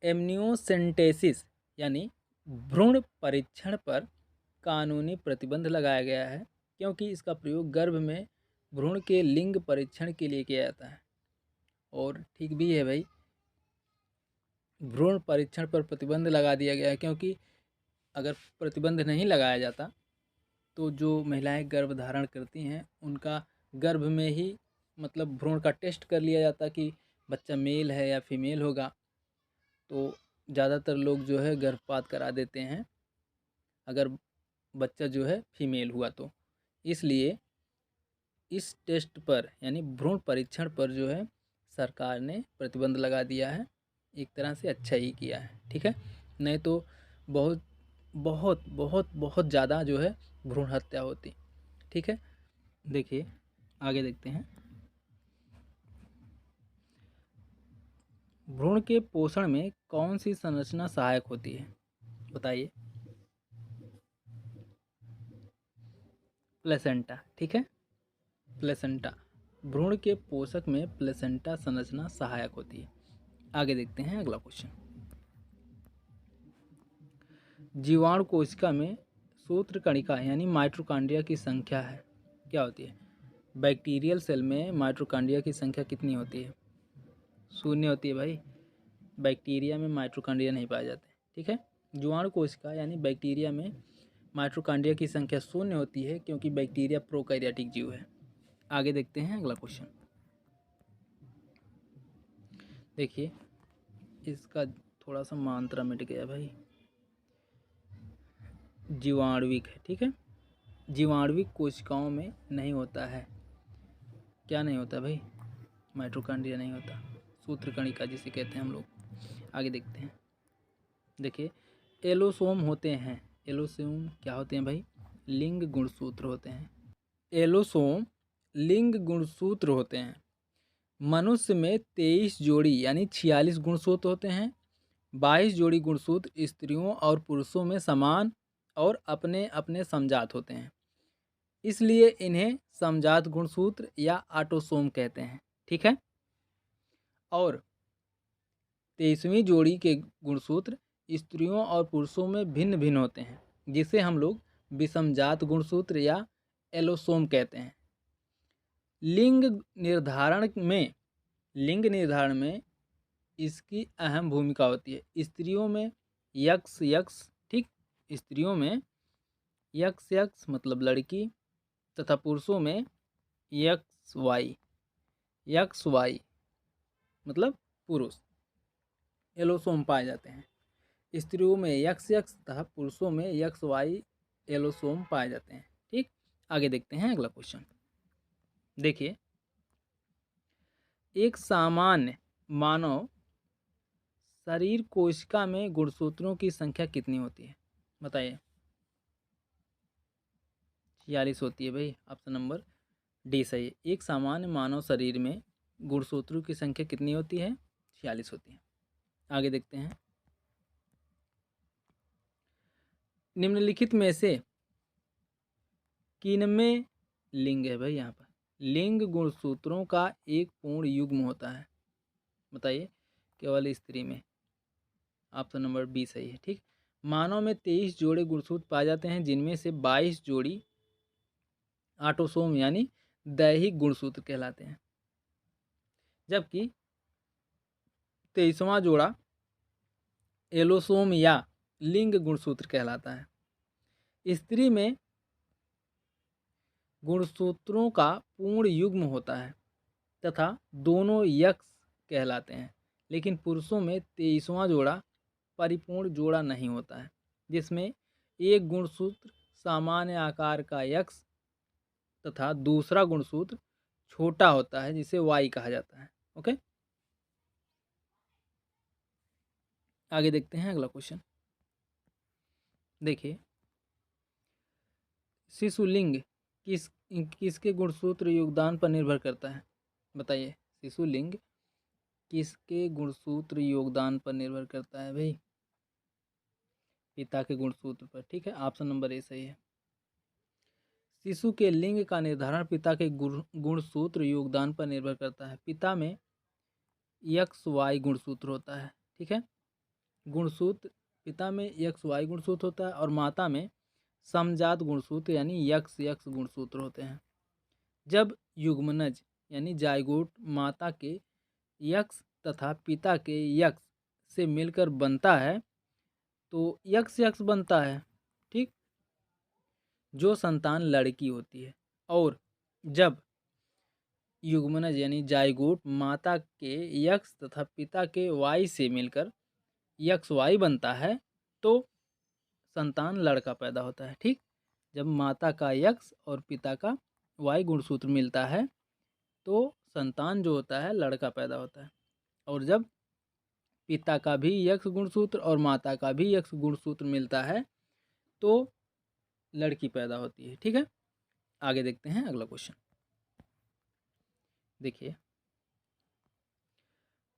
एमनियोसेंटेसिस यानी भ्रूण परीक्षण पर कानूनी प्रतिबंध लगाया गया है क्योंकि इसका प्रयोग गर्भ में भ्रूण के लिंग परीक्षण के लिए किया जाता है। और ठीक भी है भाई, भ्रूण परीक्षण पर प्रतिबंध लगा दिया गया है क्योंकि अगर प्रतिबंध नहीं लगाया जाता तो जो महिलाएं गर्भ धारण करती हैं उनका गर्भ में ही मतलब भ्रूण का टेस्ट कर लिया जाता कि बच्चा मेल है या फीमेल होगा। तो ज़्यादातर लोग जो है गर्भपात करा देते हैं अगर बच्चा जो है फीमेल हुआ तो। इसलिए इस टेस्ट पर यानी भ्रूण परीक्षण पर जो है सरकार ने प्रतिबंध लगा दिया है। एक तरह से अच्छा ही किया है। ठीक है, नहीं तो बहुत बहुत बहुत बहुत ज़्यादा जो है भ्रूण हत्या होती। ठीक है, देखिए आगे देखते हैं। भ्रूण के पोषण में कौन सी संरचना सहायक होती है? बताइए। प्लेसेंटा। ठीक है, प्लेसेंटा भ्रूण के पोषक में प्लेसेंटा संरचना सहायक होती है। आगे देखते हैं अगला क्वेश्चन। जीवाणु कोशिका में सूत्रकणिका यानी माइटोकॉन्ड्रिया की संख्या है क्या होती है? बैक्टीरियल सेल में माइटोकॉन्ड्रिया की संख्या कितनी होती है? शून्य होती है भाई। बैक्टीरिया में माइटोकॉन्ड्रिया नहीं पाए जाते। ठीक है, जीवाणु कोशिका यानी बैक्टीरिया में माइटोकॉन्ड्रिया की संख्या शून्य होती है क्योंकि बैक्टीरिया प्रोकैरियोटिक जीव है। आगे देखते हैं अगला क्वेश्चन। देखिए, इसका थोड़ा सा मात्रा मिट गया भाई। जीवाणुविक है। ठीक है, जीवाणुविक कोशिकाओं में नहीं होता है। क्या नहीं होता भाई? माइटोकॉन्ड्रिया नहीं होता, सूत्रकणिका जिसे कहते हैं हम लोग। आगे देखते हैं। देखिए, एलोसोम होते हैं। एलोसोम क्या होते हैं भाई? लिंग गुणसूत्र होते हैं। एलोसोम लिंग गुणसूत्र होते हैं। मनुष्य में 23 जोड़ी यानी 46 गुणसूत्र होते हैं। 22 जोड़ी गुणसूत्र स्त्रियों और पुरुषों में समान और अपने अपने समजात होते हैं, इसलिए इन्हें समजात गुणसूत्र या ऑटोसोम कहते हैं। ठीक है, और 23वीं जोड़ी के गुणसूत्र स्त्रियों और पुरुषों में भिन्न भिन्न होते हैं, जिसे हम लोग विषमजात गुणसूत्र या एलोसोम कहते हैं। लिंग निर्धारण में इसकी अहम भूमिका होती है। स्त्रियों में यक्स यक्स, ठीक, स्त्रियों में यक्स यक्स मतलब लड़की, तथा पुरुषों में यक्स वाई मतलब पुरुष एलोसोम पाए जाते हैं। स्त्रियों में यक्स यक्स तथा पुरुषों में यक्स वाई एलोसोम पाए जाते हैं। ठीक, आगे देखते हैं अगला क्वेश्चन। देखिए, एक सामान्य मानव शरीर कोशिका में गुणसूत्रों की संख्या कितनी होती है? बताइए। 46 होती है भाई, ऑप्शन नंबर डी सही है। एक सामान्य मानव शरीर में गुणसूत्रों की संख्या कितनी होती है? 46 होती है। आगे देखते हैं। निम्नलिखित में से किनमें लिंग है भाई? यहाँ पर लिंग गुणसूत्रों का एक पूर्ण युग्म होता है? बताइए। केवल स्त्री में, ऑप्शन नंबर बी सही है। ठीक, मानव में 23 जोड़े गुणसूत्र पाए जाते हैं, जिनमें से 22 जोड़ी ऑटोसोम यानी दैहिक गुणसूत्र कहलाते हैं, जबकि 23वां जोड़ा एलोसोम या लिंग गुणसूत्र कहलाता है। स्त्री में गुणसूत्रों का पूर्ण युग्म होता है तथा दोनों यक्स कहलाते हैं, लेकिन पुरुषों में 23वां जोड़ा परिपूर्ण जोड़ा नहीं होता है, जिसमें एक गुणसूत्र सामान्य आकार का यक्स तथा दूसरा गुणसूत्र छोटा होता है, जिसे वाई कहा जाता है। ओके, आगे देखते हैं अगला क्वेश्चन। देखिए, शिशुलिंग किसके गुणसूत्र योगदान पर निर्भर करता है? बताइए। शिशुलिंग किसके गुणसूत्र योगदान पर निर्भर करता है भाई? पिता के गुणसूत्र पर। ठीक है, ऑप्शन नंबर ए सही है। शिशु के लिंग का निर्धारण पिता के गुणसूत्र योगदान पर निर्भर करता है। पिता में एक्स वाई गुणसूत्र होता है। ठीक है, गुणसूत्र पिता में एक्स वाई गुणसूत्र होता है और माता में समजात गुणसूत्र यानी यक्स यक्स गुणसूत्र होते हैं। जब युग्मनज यानी जाइगोट माता के यक्स तथा पिता के यक्स से मिलकर बनता है तो यक्स यक्स बनता है, ठीक, जो संतान लड़की होती है। और जब युग्मनज यानी जाइगोट माता के यक्स तथा पिता के वाई से मिलकर यक्स वाई बनता है तो संतान लड़का पैदा होता है। ठीक, जब माता का यक्स और पिता का वाई गुणसूत्र मिलता है तो संतान जो होता है लड़का पैदा होता है, और जब पिता का भी यक्स गुणसूत्र और माता का भी यक्स गुणसूत्र मिलता है तो लड़की पैदा होती है। ठीक है, आगे देखते हैं अगला क्वेश्चन। देखिए,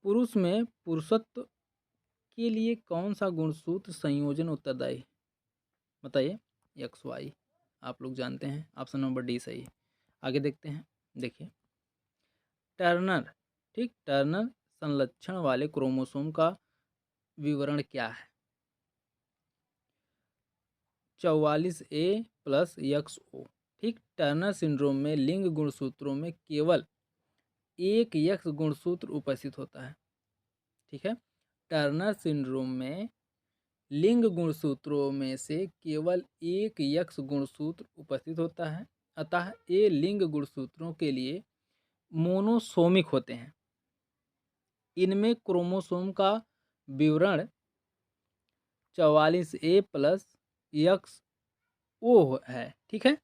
पुरुष में पुरुषत्व के लिए कौन सा गुणसूत्र संयोजन उत्तरदायी? बताइए। एक्स वाई, आप लोग जानते हैं, ऑप्शन नंबर डी सही है। आगे देखते हैं। देखिए, टर्नर, ठीक, टर्नर संलक्षण वाले क्रोमोसोम का विवरण क्या है? 44A+XO। ठीक, टर्नर सिंड्रोम में लिंग गुणसूत्रों में केवल एक यक्स गुणसूत्र उपस्थित होता है। ठीक है, टर्नर सिंड्रोम में लिंग गुणसूत्रों में से केवल एक यक्स गुणसूत्र उपस्थित होता है, अतः ये लिंग गुणसूत्रों के लिए मोनोसोमिक होते हैं। इनमें क्रोमोसोम का विवरण 44A+XO है। ठीक है,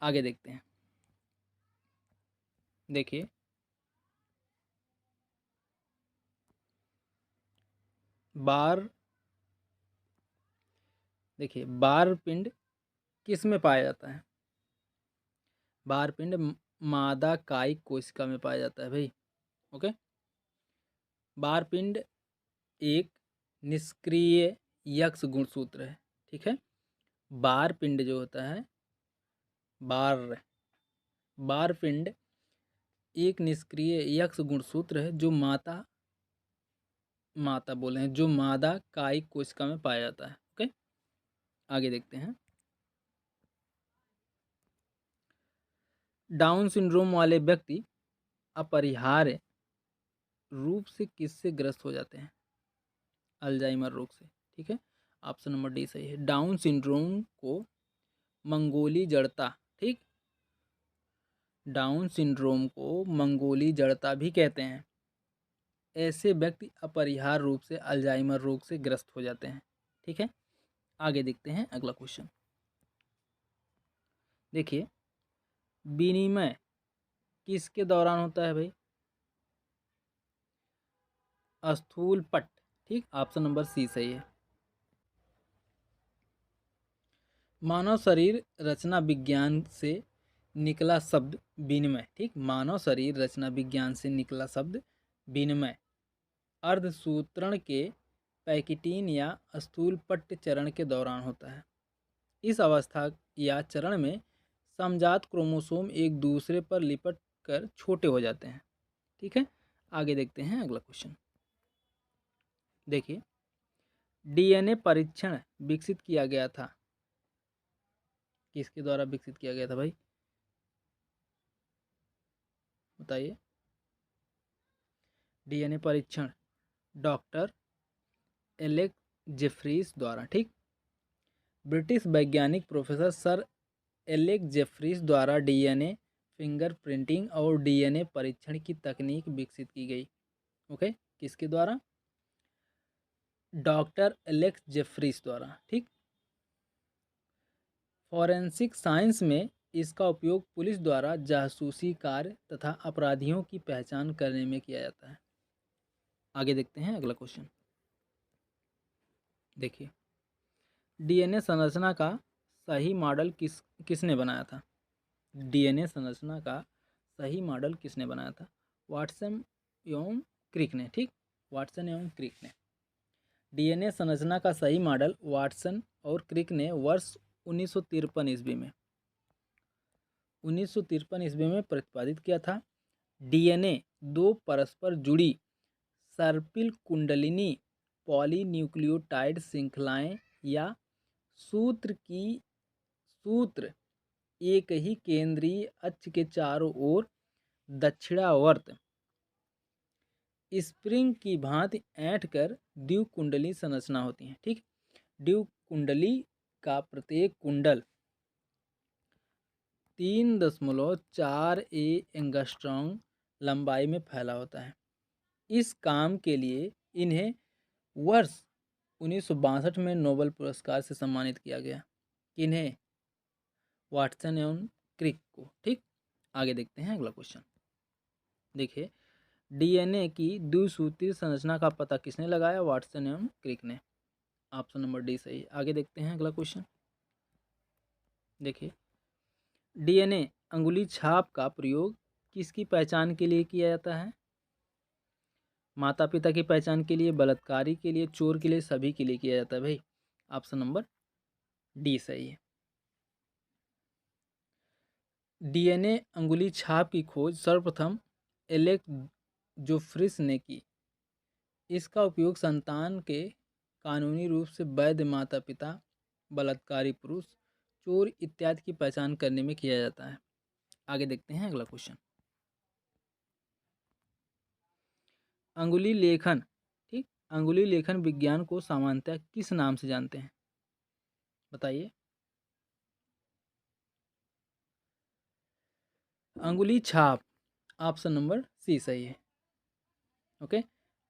आगे देखते हैं। देखिए, बार पिंड किस में पाया जाता है? बार पिंड मादा कायिक कोशिका में पाया जाता है भाई। ओके, बार पिंड एक निष्क्रिय यक्स गुणसूत्र है। ठीक है, बार पिंड जो होता है बार पिंड एक निष्क्रिय यक्स गुणसूत्र है जो माता माता बोले हैं, जो मादा कायिक कोशिका में पाया जाता है। ओके, आगे देखते हैं। डाउन सिंड्रोम वाले व्यक्ति अपरिहार्य रूप से किससे ग्रस्त हो जाते हैं? अल्जाइमर रोग से। ठीक है, ऑप्शन नंबर डी सही है। डाउन सिंड्रोम को मंगोली जड़ता, ठीक, डाउन सिंड्रोम को मंगोली जड़ता भी कहते हैं। ऐसे व्यक्ति अपरिहार्य रूप से अल्जाइमर रोग से ग्रस्त हो जाते हैं। ठीक है, आगे देखते हैं अगला क्वेश्चन। देखिए, विनिमय किसके दौरान होता है भाई? स्थूल पट्ट, ठीक, ऑप्शन नंबर सी सही है। मानव शरीर रचना विज्ञान से निकला शब्द विनिमय, ठीक, मानव शरीर रचना विज्ञान से निकला शब्द विनिमय अर्धसूत्रण के पैकिटीन या स्थूल पट्ट चरण के दौरान होता है। इस अवस्था या चरण में समजात क्रोमोसोम एक दूसरे पर लिपट कर छोटे हो जाते हैं। ठीक है, आगे देखते हैं अगला क्वेश्चन। देखिए, डीएनए परीक्षण विकसित किया गया था, किसके द्वारा विकसित किया गया था भाई? बताइए। डीएनए परीक्षण डॉक्टर एलेक्स जेफरीस द्वारा, ठीक, ब्रिटिश वैज्ञानिक प्रोफेसर सर एलेक्स जेफरीस द्वारा डीएनए फिंगरप्रिंटिंग और डीएनए परीक्षण की तकनीक विकसित की गई। ओके, किसके द्वारा? डॉक्टर एलेक्स जेफरीस द्वारा, ठीक। फॉरेंसिक साइंस में इसका उपयोग पुलिस द्वारा जासूसी कार्य तथा अपराधियों की पहचान करने में किया जाता है। आगे देखते हैं अगला क्वेश्चन। देखिए, डीएनए संरचना का सही मॉडल किसने बनाया था? डीएनए संरचना का सही मॉडल किसने बनाया था? वाटसन एवं क्रिक ने, ठीक, वाटसन एवं क्रिक ने। डीएनए संरचना का सही मॉडल वाटसन और क्रिक ने वर्ष 1953 ईस्वी में 1953 ईस्वी में प्रतिपादित किया था। डीएनए दो परस्पर जुड़ी सर्पिल कुंडलिनी पॉलीन्यूक्लियोटाइड श्रृंखलाएं या सूत्र एक ही केंद्रीय अक्ष के चारों ओर दक्षिणावर्त स्प्रिंग की भांति ऐंठ कर द्विकुंडली संरचना होती है। ठीक, द्विकुंडली का प्रत्येक कुंडल 3.4 एंगस्ट्रॉम लंबाई में फैला होता है। इस काम के लिए इन्हें वर्ष 1962 में नोबेल पुरस्कार से सम्मानित किया गया। किन्हें? वाटसन एवं क्रिक को। ठीक, आगे देखते हैं अगला क्वेश्चन। देखिए, डीएनए की द्विसूत्रीय संरचना का पता किसने लगाया? वाटसन एवं क्रिक ने। ऑप्शन नंबर डी सही। आगे देखते हैं अगला क्वेश्चन। देखिए, डीएनए अंगुली छाप का प्रयोग किसकी पहचान के लिए किया जाता है? माता पिता की पहचान के लिए, बलात्कारी के लिए, चोर के लिए, सभी के लिए किया जाता है भाई। ऑप्शन नंबर डी सही है। डीएनए अंगुली छाप की खोज सर्वप्रथम एलेक्स जोफ्रिस ने की। इसका उपयोग संतान के कानूनी रूप से वैध माता पिता, बलात्कारी पुरुष, चोर इत्यादि की पहचान करने में किया जाता है। आगे देखते हैं अगला क्वेश्चन। अंगुली लेखन, ठीक, अंगुली लेखन विज्ञान को सामान्यतः किस नाम से जानते हैं? बताइए। अंगुली छाप, ऑप्शन नंबर सी सही है। ओके,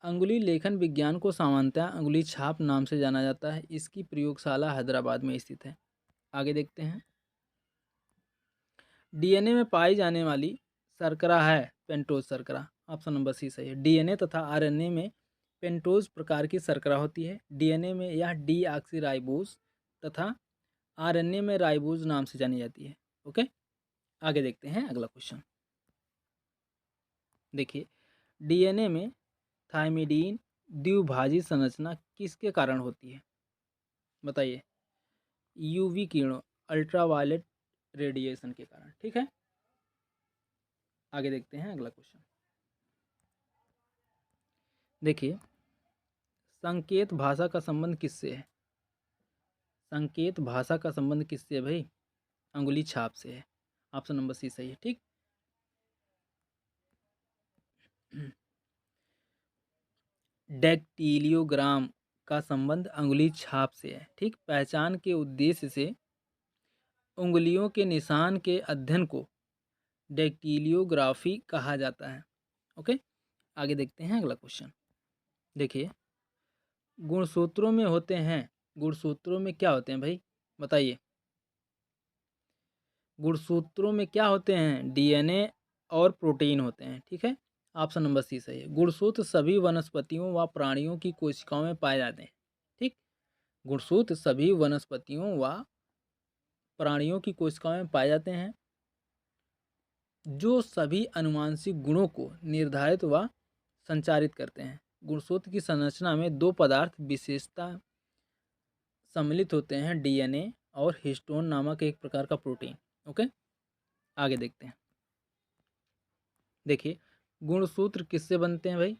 अंगुली लेखन विज्ञान को सामान्यतः अंगुली छाप नाम से जाना जाता है। इसकी प्रयोगशाला हैदराबाद में स्थित है। आगे देखते हैं। डीएनए में पाई जाने वाली शर्करा है पेंटोज शर्करा। ऑप्शन नंबर सी सही है। डीएनए तथा आरएनए में पेंटोज प्रकार की शर्करा होती है। डीएनए में यह डीऑक्सीराइबोज तथा आरएनए में राइबोज नाम से जानी जाती है। ओके, आगे देखते हैं अगला क्वेश्चन। देखिए, डीएनए में थाइमिडीन द्विभाजी संरचना किसके कारण होती है? बताइए। यूवी किरणों, अल्ट्रावायलेट रेडिएशन के कारण। ठीक है, आगे देखते हैं अगला क्वेश्चन। देखिए, संकेत भाषा का संबंध किससे है? संकेत भाषा का संबंध किससे है भाई? अंगुली छाप से है। ऑप्शन नंबर सी सही है। ठीक। डैक्टिलियोग्राम का संबंध अंगुली छाप से है। ठीक। पहचान के उद्देश्य से उंगलियों के निशान के अध्ययन को डैक्टिलियोग्राफी कहा जाता है। ओके, आगे देखते हैं अगला क्वेश्चन। देखिए, गुणसूत्रों में होते हैं, गुणसूत्रों में क्या होते हैं भाई? बताइए। गुणसूत्रों में क्या होते हैं? डीएनए और प्रोटीन होते हैं। ठीक है, ऑप्शन नंबर सी सही है। गुणसूत्र सभी वनस्पतियों व प्राणियों की कोशिकाओं में पाए जाते हैं। ठीक। गुणसूत्र सभी वनस्पतियों व प्राणियों की कोशिकाओं में पाए जाते हैं, जो सभी अनुवांशिक गुणों को निर्धारित व संचारित करते हैं। गुणसूत्र की संरचना में दो पदार्थ विशेषता सम्मिलित होते हैं, डीएनए और हिस्टोन नामक एक प्रकार का प्रोटीन। ओके, आगे देखते हैं। देखिए, गुणसूत्र किससे बनते हैं भाई?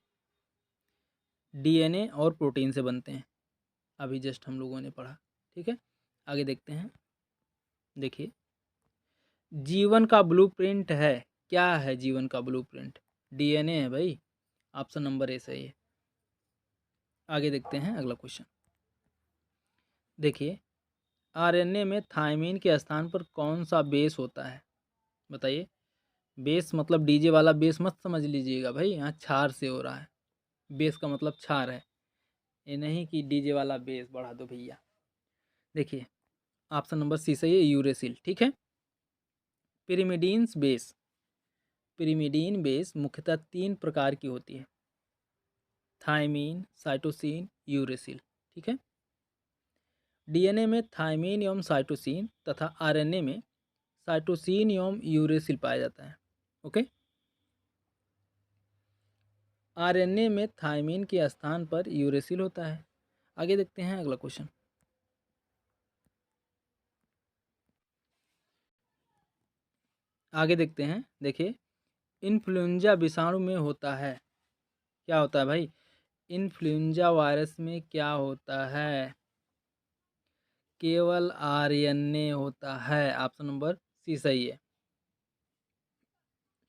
डीएनए और प्रोटीन से बनते हैं। अभी जस्ट हम लोगों ने पढ़ा। ठीक है, आगे देखते हैं। देखिए, जीवन का ब्लूप्रिंट है, क्या है जीवन का ब्लूप्रिंट? डीएनए है भाई। ऑप्शन नंबर ए सही है। आगे देखते हैं अगला क्वेश्चन। देखिए, आरएनए में थायमीन के स्थान पर कौन सा बेस होता है? बताइए। बेस मतलब डीजे वाला बेस मत समझ लीजिएगा भाई, यहाँ छार से हो रहा है। बेस का मतलब छार है, ये नहीं कि डीजे वाला बेस बढ़ा दो भैया। देखिए, ऑप्शन नंबर सी सही है, यूरेसिल। ठीक है। पिरिमिडीन्स बेस, पिरिमिडीन बेस मुख्यतः 3 प्रकार की होती है, थायमीन, साइटोसिन, यूरेसिल। ठीक है। डीएनए में थायमीन एवं साइटोसिन तथा आरएनए में साइटोसिन एवं यूरेसिल पाया जाता है। ओके, आरएनए में थायमीन के स्थान पर यूरेसिल होता है। आगे देखते हैं अगला क्वेश्चन। आगे देखते हैं। देखिए, इन्फ्लुएंजा विषाणु में होता है, क्या होता है भाई? इन्फ्लुएंजा वायरस में क्या होता है? केवल आरएनए होता है। ऑप्शन नंबर सी सही है।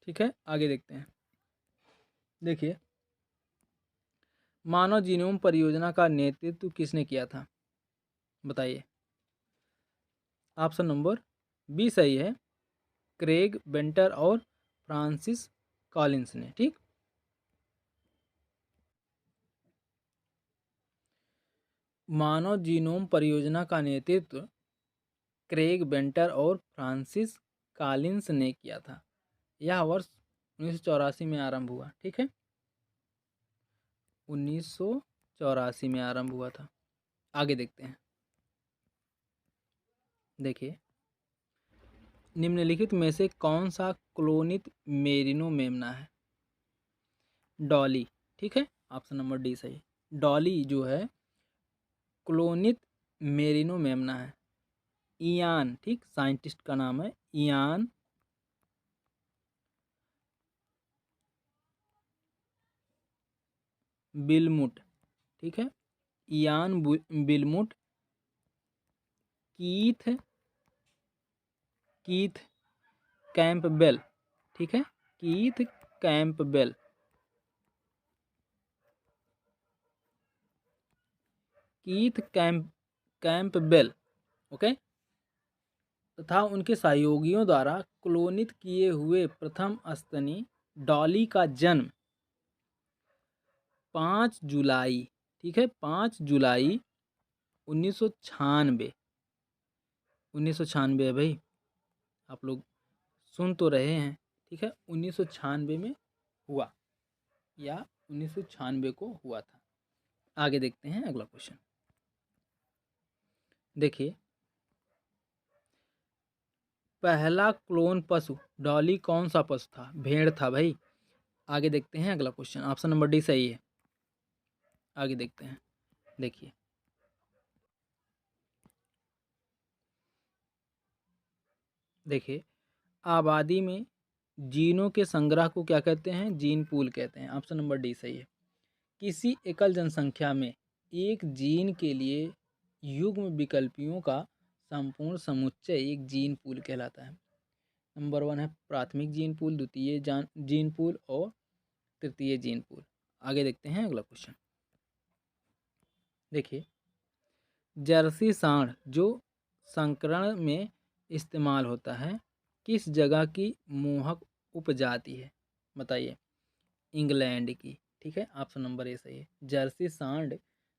ठीक है, आगे देखते हैं। देखिए, मानव जीनोम परियोजना का नेतृत्व किसने किया था? बताइए। ऑप्शन नंबर बी सही है, क्रेग बेंटर और फ्रांसिस कॉलिंस ने। ठीक। मानव जीनोम परियोजना का नेतृत्व क्रेग बेंटर और फ्रांसिस कॉलिंस ने किया था। यह वर्ष 1984 में आरंभ हुआ। ठीक है, 1984 में आरंभ हुआ था। आगे देखते हैं। देखिए, निम्नलिखित में से कौन सा क्लोनित मेरिनो मेमना है? डॉली। ठीक है, ऑप्शन नंबर डी सही। डॉली जो है क्लोनित मेरिनो मेमना है। इयान, ठीक, साइंटिस्ट का नाम है इयान बिलमुट। ठीक है, इयान बिलमुट, कीथ कीथ कैंपबेल। ठीक है, Keith Campbell, Keith Campbell. Okay, तथा उनके सहयोगियों द्वारा क्लोनित किए हुए प्रथम स्तनी डॉली का जन्म 5 जुलाई, ठीक है, 5 जुलाई 1996, 1996 है भाई, आप लोग सुन तो रहे हैं। ठीक है, 1996 में हुआ या 1996 को हुआ था। आगे देखते हैं अगला क्वेश्चन। देखिए, पहला क्लोन पशु डॉली कौन सा पशु था? भेड़ था भाई। आगे देखते हैं अगला क्वेश्चन। ऑप्शन नंबर डी सही है। आगे देखते हैं। देखिए, देखिए, आबादी में जीनों के संग्रह को क्या कहते हैं? जीन पूल कहते हैं। ऑप्शन नंबर डी सही है। किसी एकल जनसंख्या में एक जीन के लिए युग्म विकल्पियों का संपूर्ण समुच्चय एक जीन पूल कहलाता है। नंबर 1 है प्राथमिक जीन पूल, द्वितीय जीन पूल और तृतीय जीन पूल। आगे देखते हैं अगला क्वेश्चन। देखिए, जर्सी सांड जो संकरण में इस्तेमाल होता है किस जगह की मोहक उपजाति है? बताइए। इंग्लैंड की। ठीक है, ऑप्शन नंबर ए सही है। जर्सी सांड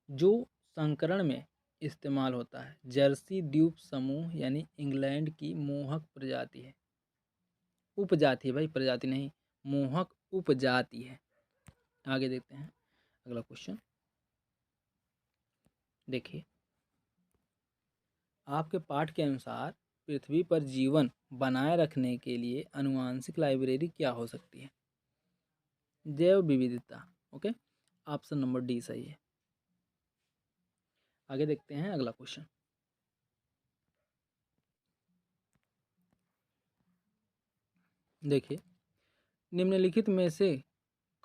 जो संकरण में इस्तेमाल होता है जर्सी द्वीप समूह यानी इंग्लैंड की मोहक प्रजाति है। उपजाति है भाई, प्रजाति नहीं, मोहक उपजाति है। आगे देखते हैं अगला क्वेश्चन। देखिए, आपके पाठ के अनुसार पृथ्वी पर जीवन बनाए रखने के लिए आनुवांशिक लाइब्रेरी क्या हो सकती है? जैव विविधता। ओके, ऑप्शन नंबर डी सही है। आगे देखते हैं अगला क्वेश्चन। देखिए, निम्नलिखित में से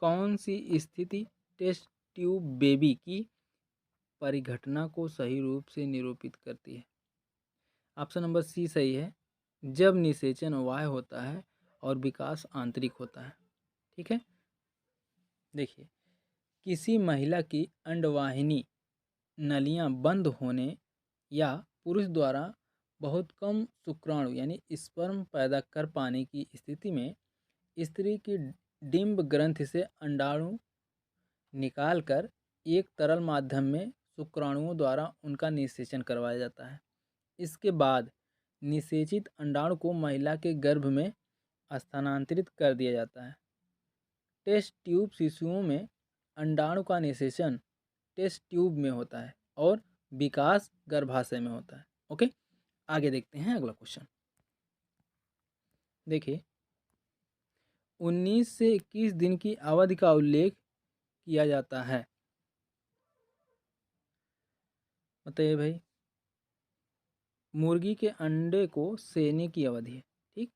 कौन सी स्थिति टेस्ट ट्यूब बेबी की परिघटना को सही रूप से निरूपित करती है? ऑप्शन नंबर सी सही है। जब निषेचन बाह्य होता है और विकास आंतरिक होता है। ठीक है, देखिए, किसी महिला की अंडवाहिनी नलियां बंद होने या पुरुष द्वारा बहुत कम शुक्राणु यानी स्पर्म पैदा कर पाने की स्थिति में स्त्री की डिंब ग्रंथि से अंडाणु निकालकर एक तरल माध्यम में शुक्राणुओं द्वारा उनका निषेचन करवाया जाता है। इसके बाद निषेचित अंडाणु को महिला के गर्भ में स्थानांतरित कर दिया जाता है। टेस्ट ट्यूब शिशुओं में अंडाणु का निषेचन टेस्ट ट्यूब में होता है और विकास गर्भाशय में होता है। ओके, आगे देखते हैं अगला क्वेश्चन। देखिए, 19 से 21 दिन की अवधि का उल्लेख किया जाता है। बताइए भाई। मुर्गी के अंडे को सेने की अवधि है। ठीक,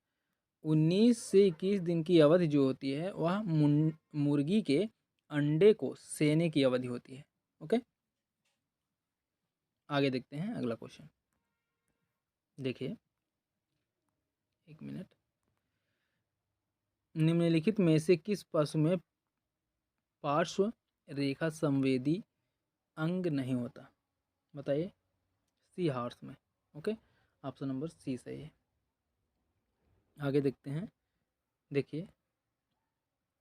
19 से 21 दिन की अवधि जो होती है वह मुर्गी के अंडे को सेने की अवधि होती है। ओके, आगे देखते हैं अगला क्वेश्चन। देखिए, एक मिनट। निम्नलिखित में से किस पशु में पार्श्व रेखा संवेदी अंग नहीं होता? बताइए। सी हॉर्स में। ओके, ऑप्शन नंबर सी सही है। आगे देखते हैं। देखिए,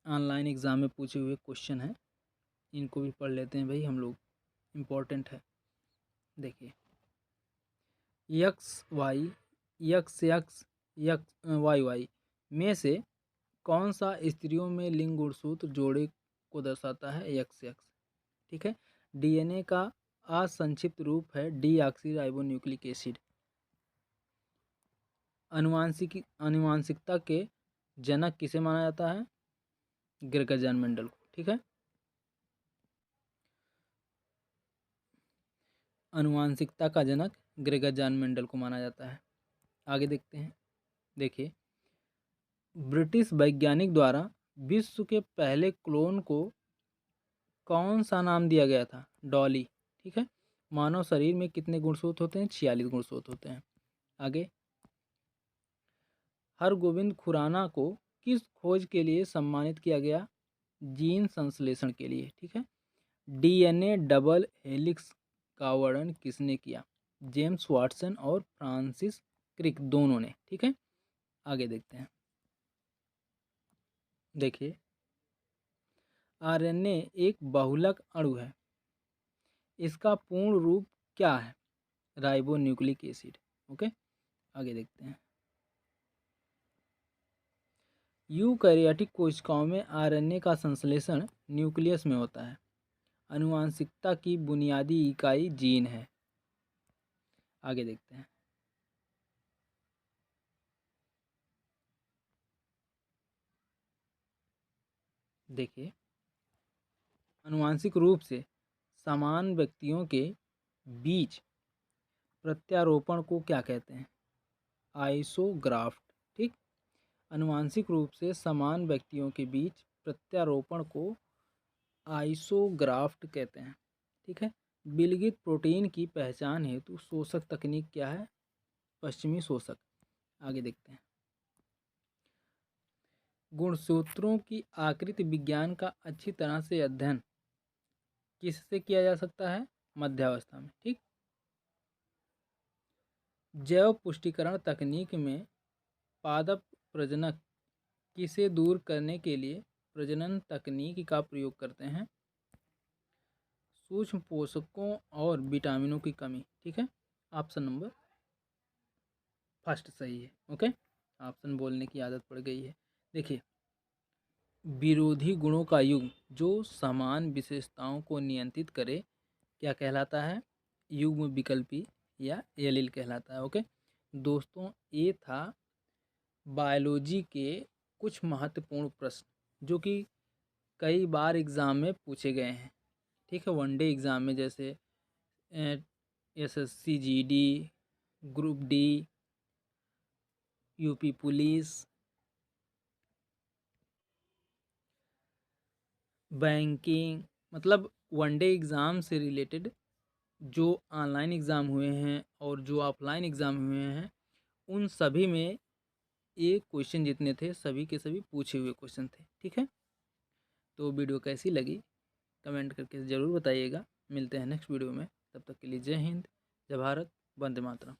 ऑनलाइन एग्ज़ाम में पूछे हुए क्वेश्चन हैं, इनको भी पढ़ लेते हैं भाई हम लोग, इम्पोर्टेंट है। देखिए, X Y X X X Y Y में से कौन सा स्त्रियों में लिंग गुणसूत्र जोड़े को दर्शाता है? X x. ठीक है, डीएनए का असंक्षिप्त रूप है डीऑक्सीराइबोन्यूक्लिक एसिड। आनुवांशिकता के जनक किसे माना जाता है? ग्रेगर मेंडल को। ठीक है, आनुवांशिकता का जनक ग्रेगर मेंडल को माना जाता है। आगे देखते हैं। देखिए, ब्रिटिश वैज्ञानिक द्वारा विश्व के पहले क्लोन को कौन सा नाम दिया गया था? डॉली। ठीक है, मानव शरीर में कितने गुणसूत्र होते हैं? 46 गुणसूत्र होते हैं। आगे, हरगोविंद खुराना को किस खोज के लिए सम्मानित किया गया? जीन संश्लेषण के लिए। ठीक है, डीएनए डबल हेलिक्स का वर्णन किसने किया? जेम्स वाटसन और फ्रांसिस क्रिक दोनों ने। ठीक है, आगे देखते हैं। देखिए, आरएनए एक बहुलक अणु है, इसका पूर्ण रूप क्या है? Ribonucleic acid. ओके, आगे देखते हैं। यूकैरियोटिक कोशिकाओं में आरएनए का संश्लेषण न्यूक्लियस में होता है। आनुवांशिकता की बुनियादी इकाई जीन है। आगे देखते हैं। देखिए, आनुवांशिक रूप से समान व्यक्तियों के बीच प्रत्यारोपण को क्या कहते हैं? आइसोग्राफ्ट। ठीक, आनुवांशिक रूप से समान व्यक्तियों के बीच प्रत्यारोपण को आइसोग्राफ्ट कहते हैं। ठीक है, विलगित प्रोटीन की पहचान हेतु शोषक तकनीक क्या है? पश्चिमी शोषक। आगे देखते हैं। गुणसूत्रों की आकृति विज्ञान का अच्छी तरह से अध्ययन किससे किया जा सकता है? मध्यावस्था में। ठीक। जैव पुष्टिकरण तकनीक में पादप प्रजनक किसे दूर करने के लिए प्रजनन तकनीक का प्रयोग करते हैं? सूक्ष्म पोषकों और विटामिनों की कमी। ठीक है, ऑप्शन नंबर फर्स्ट सही है। ओके, ऑप्शन बोलने की आदत पड़ गई है। देखिए, विरोधी गुणों का युग्म जो समान विशेषताओं को नियंत्रित करे क्या कहलाता है? युग्म विकल्पी या एलील कहलाता है। ओके दोस्तों, ये था बायोलॉजी के कुछ महत्वपूर्ण प्रश्न जो कि कई बार एग्ज़ाम में पूछे गए हैं। ठीक है, वनडे एग्ज़ाम में, जैसे SSC GD, group D, UP police, banking, मतलब वनडे एग्ज़ाम से रिलेटेड जो ऑनलाइन एग्ज़ाम हुए हैं और जो ऑफलाइन एग्ज़ाम हुए हैं, उन सभी में ये क्वेश्चन जितने थे सभी के सभी पूछे हुए क्वेश्चन थे। ठीक है, तो वीडियो कैसी लगी कमेंट करके ज़रूर बताइएगा। मिलते हैं नेक्स्ट वीडियो में, तब तक के लिए जय हिंद, जय भारत, वंदे मातरम।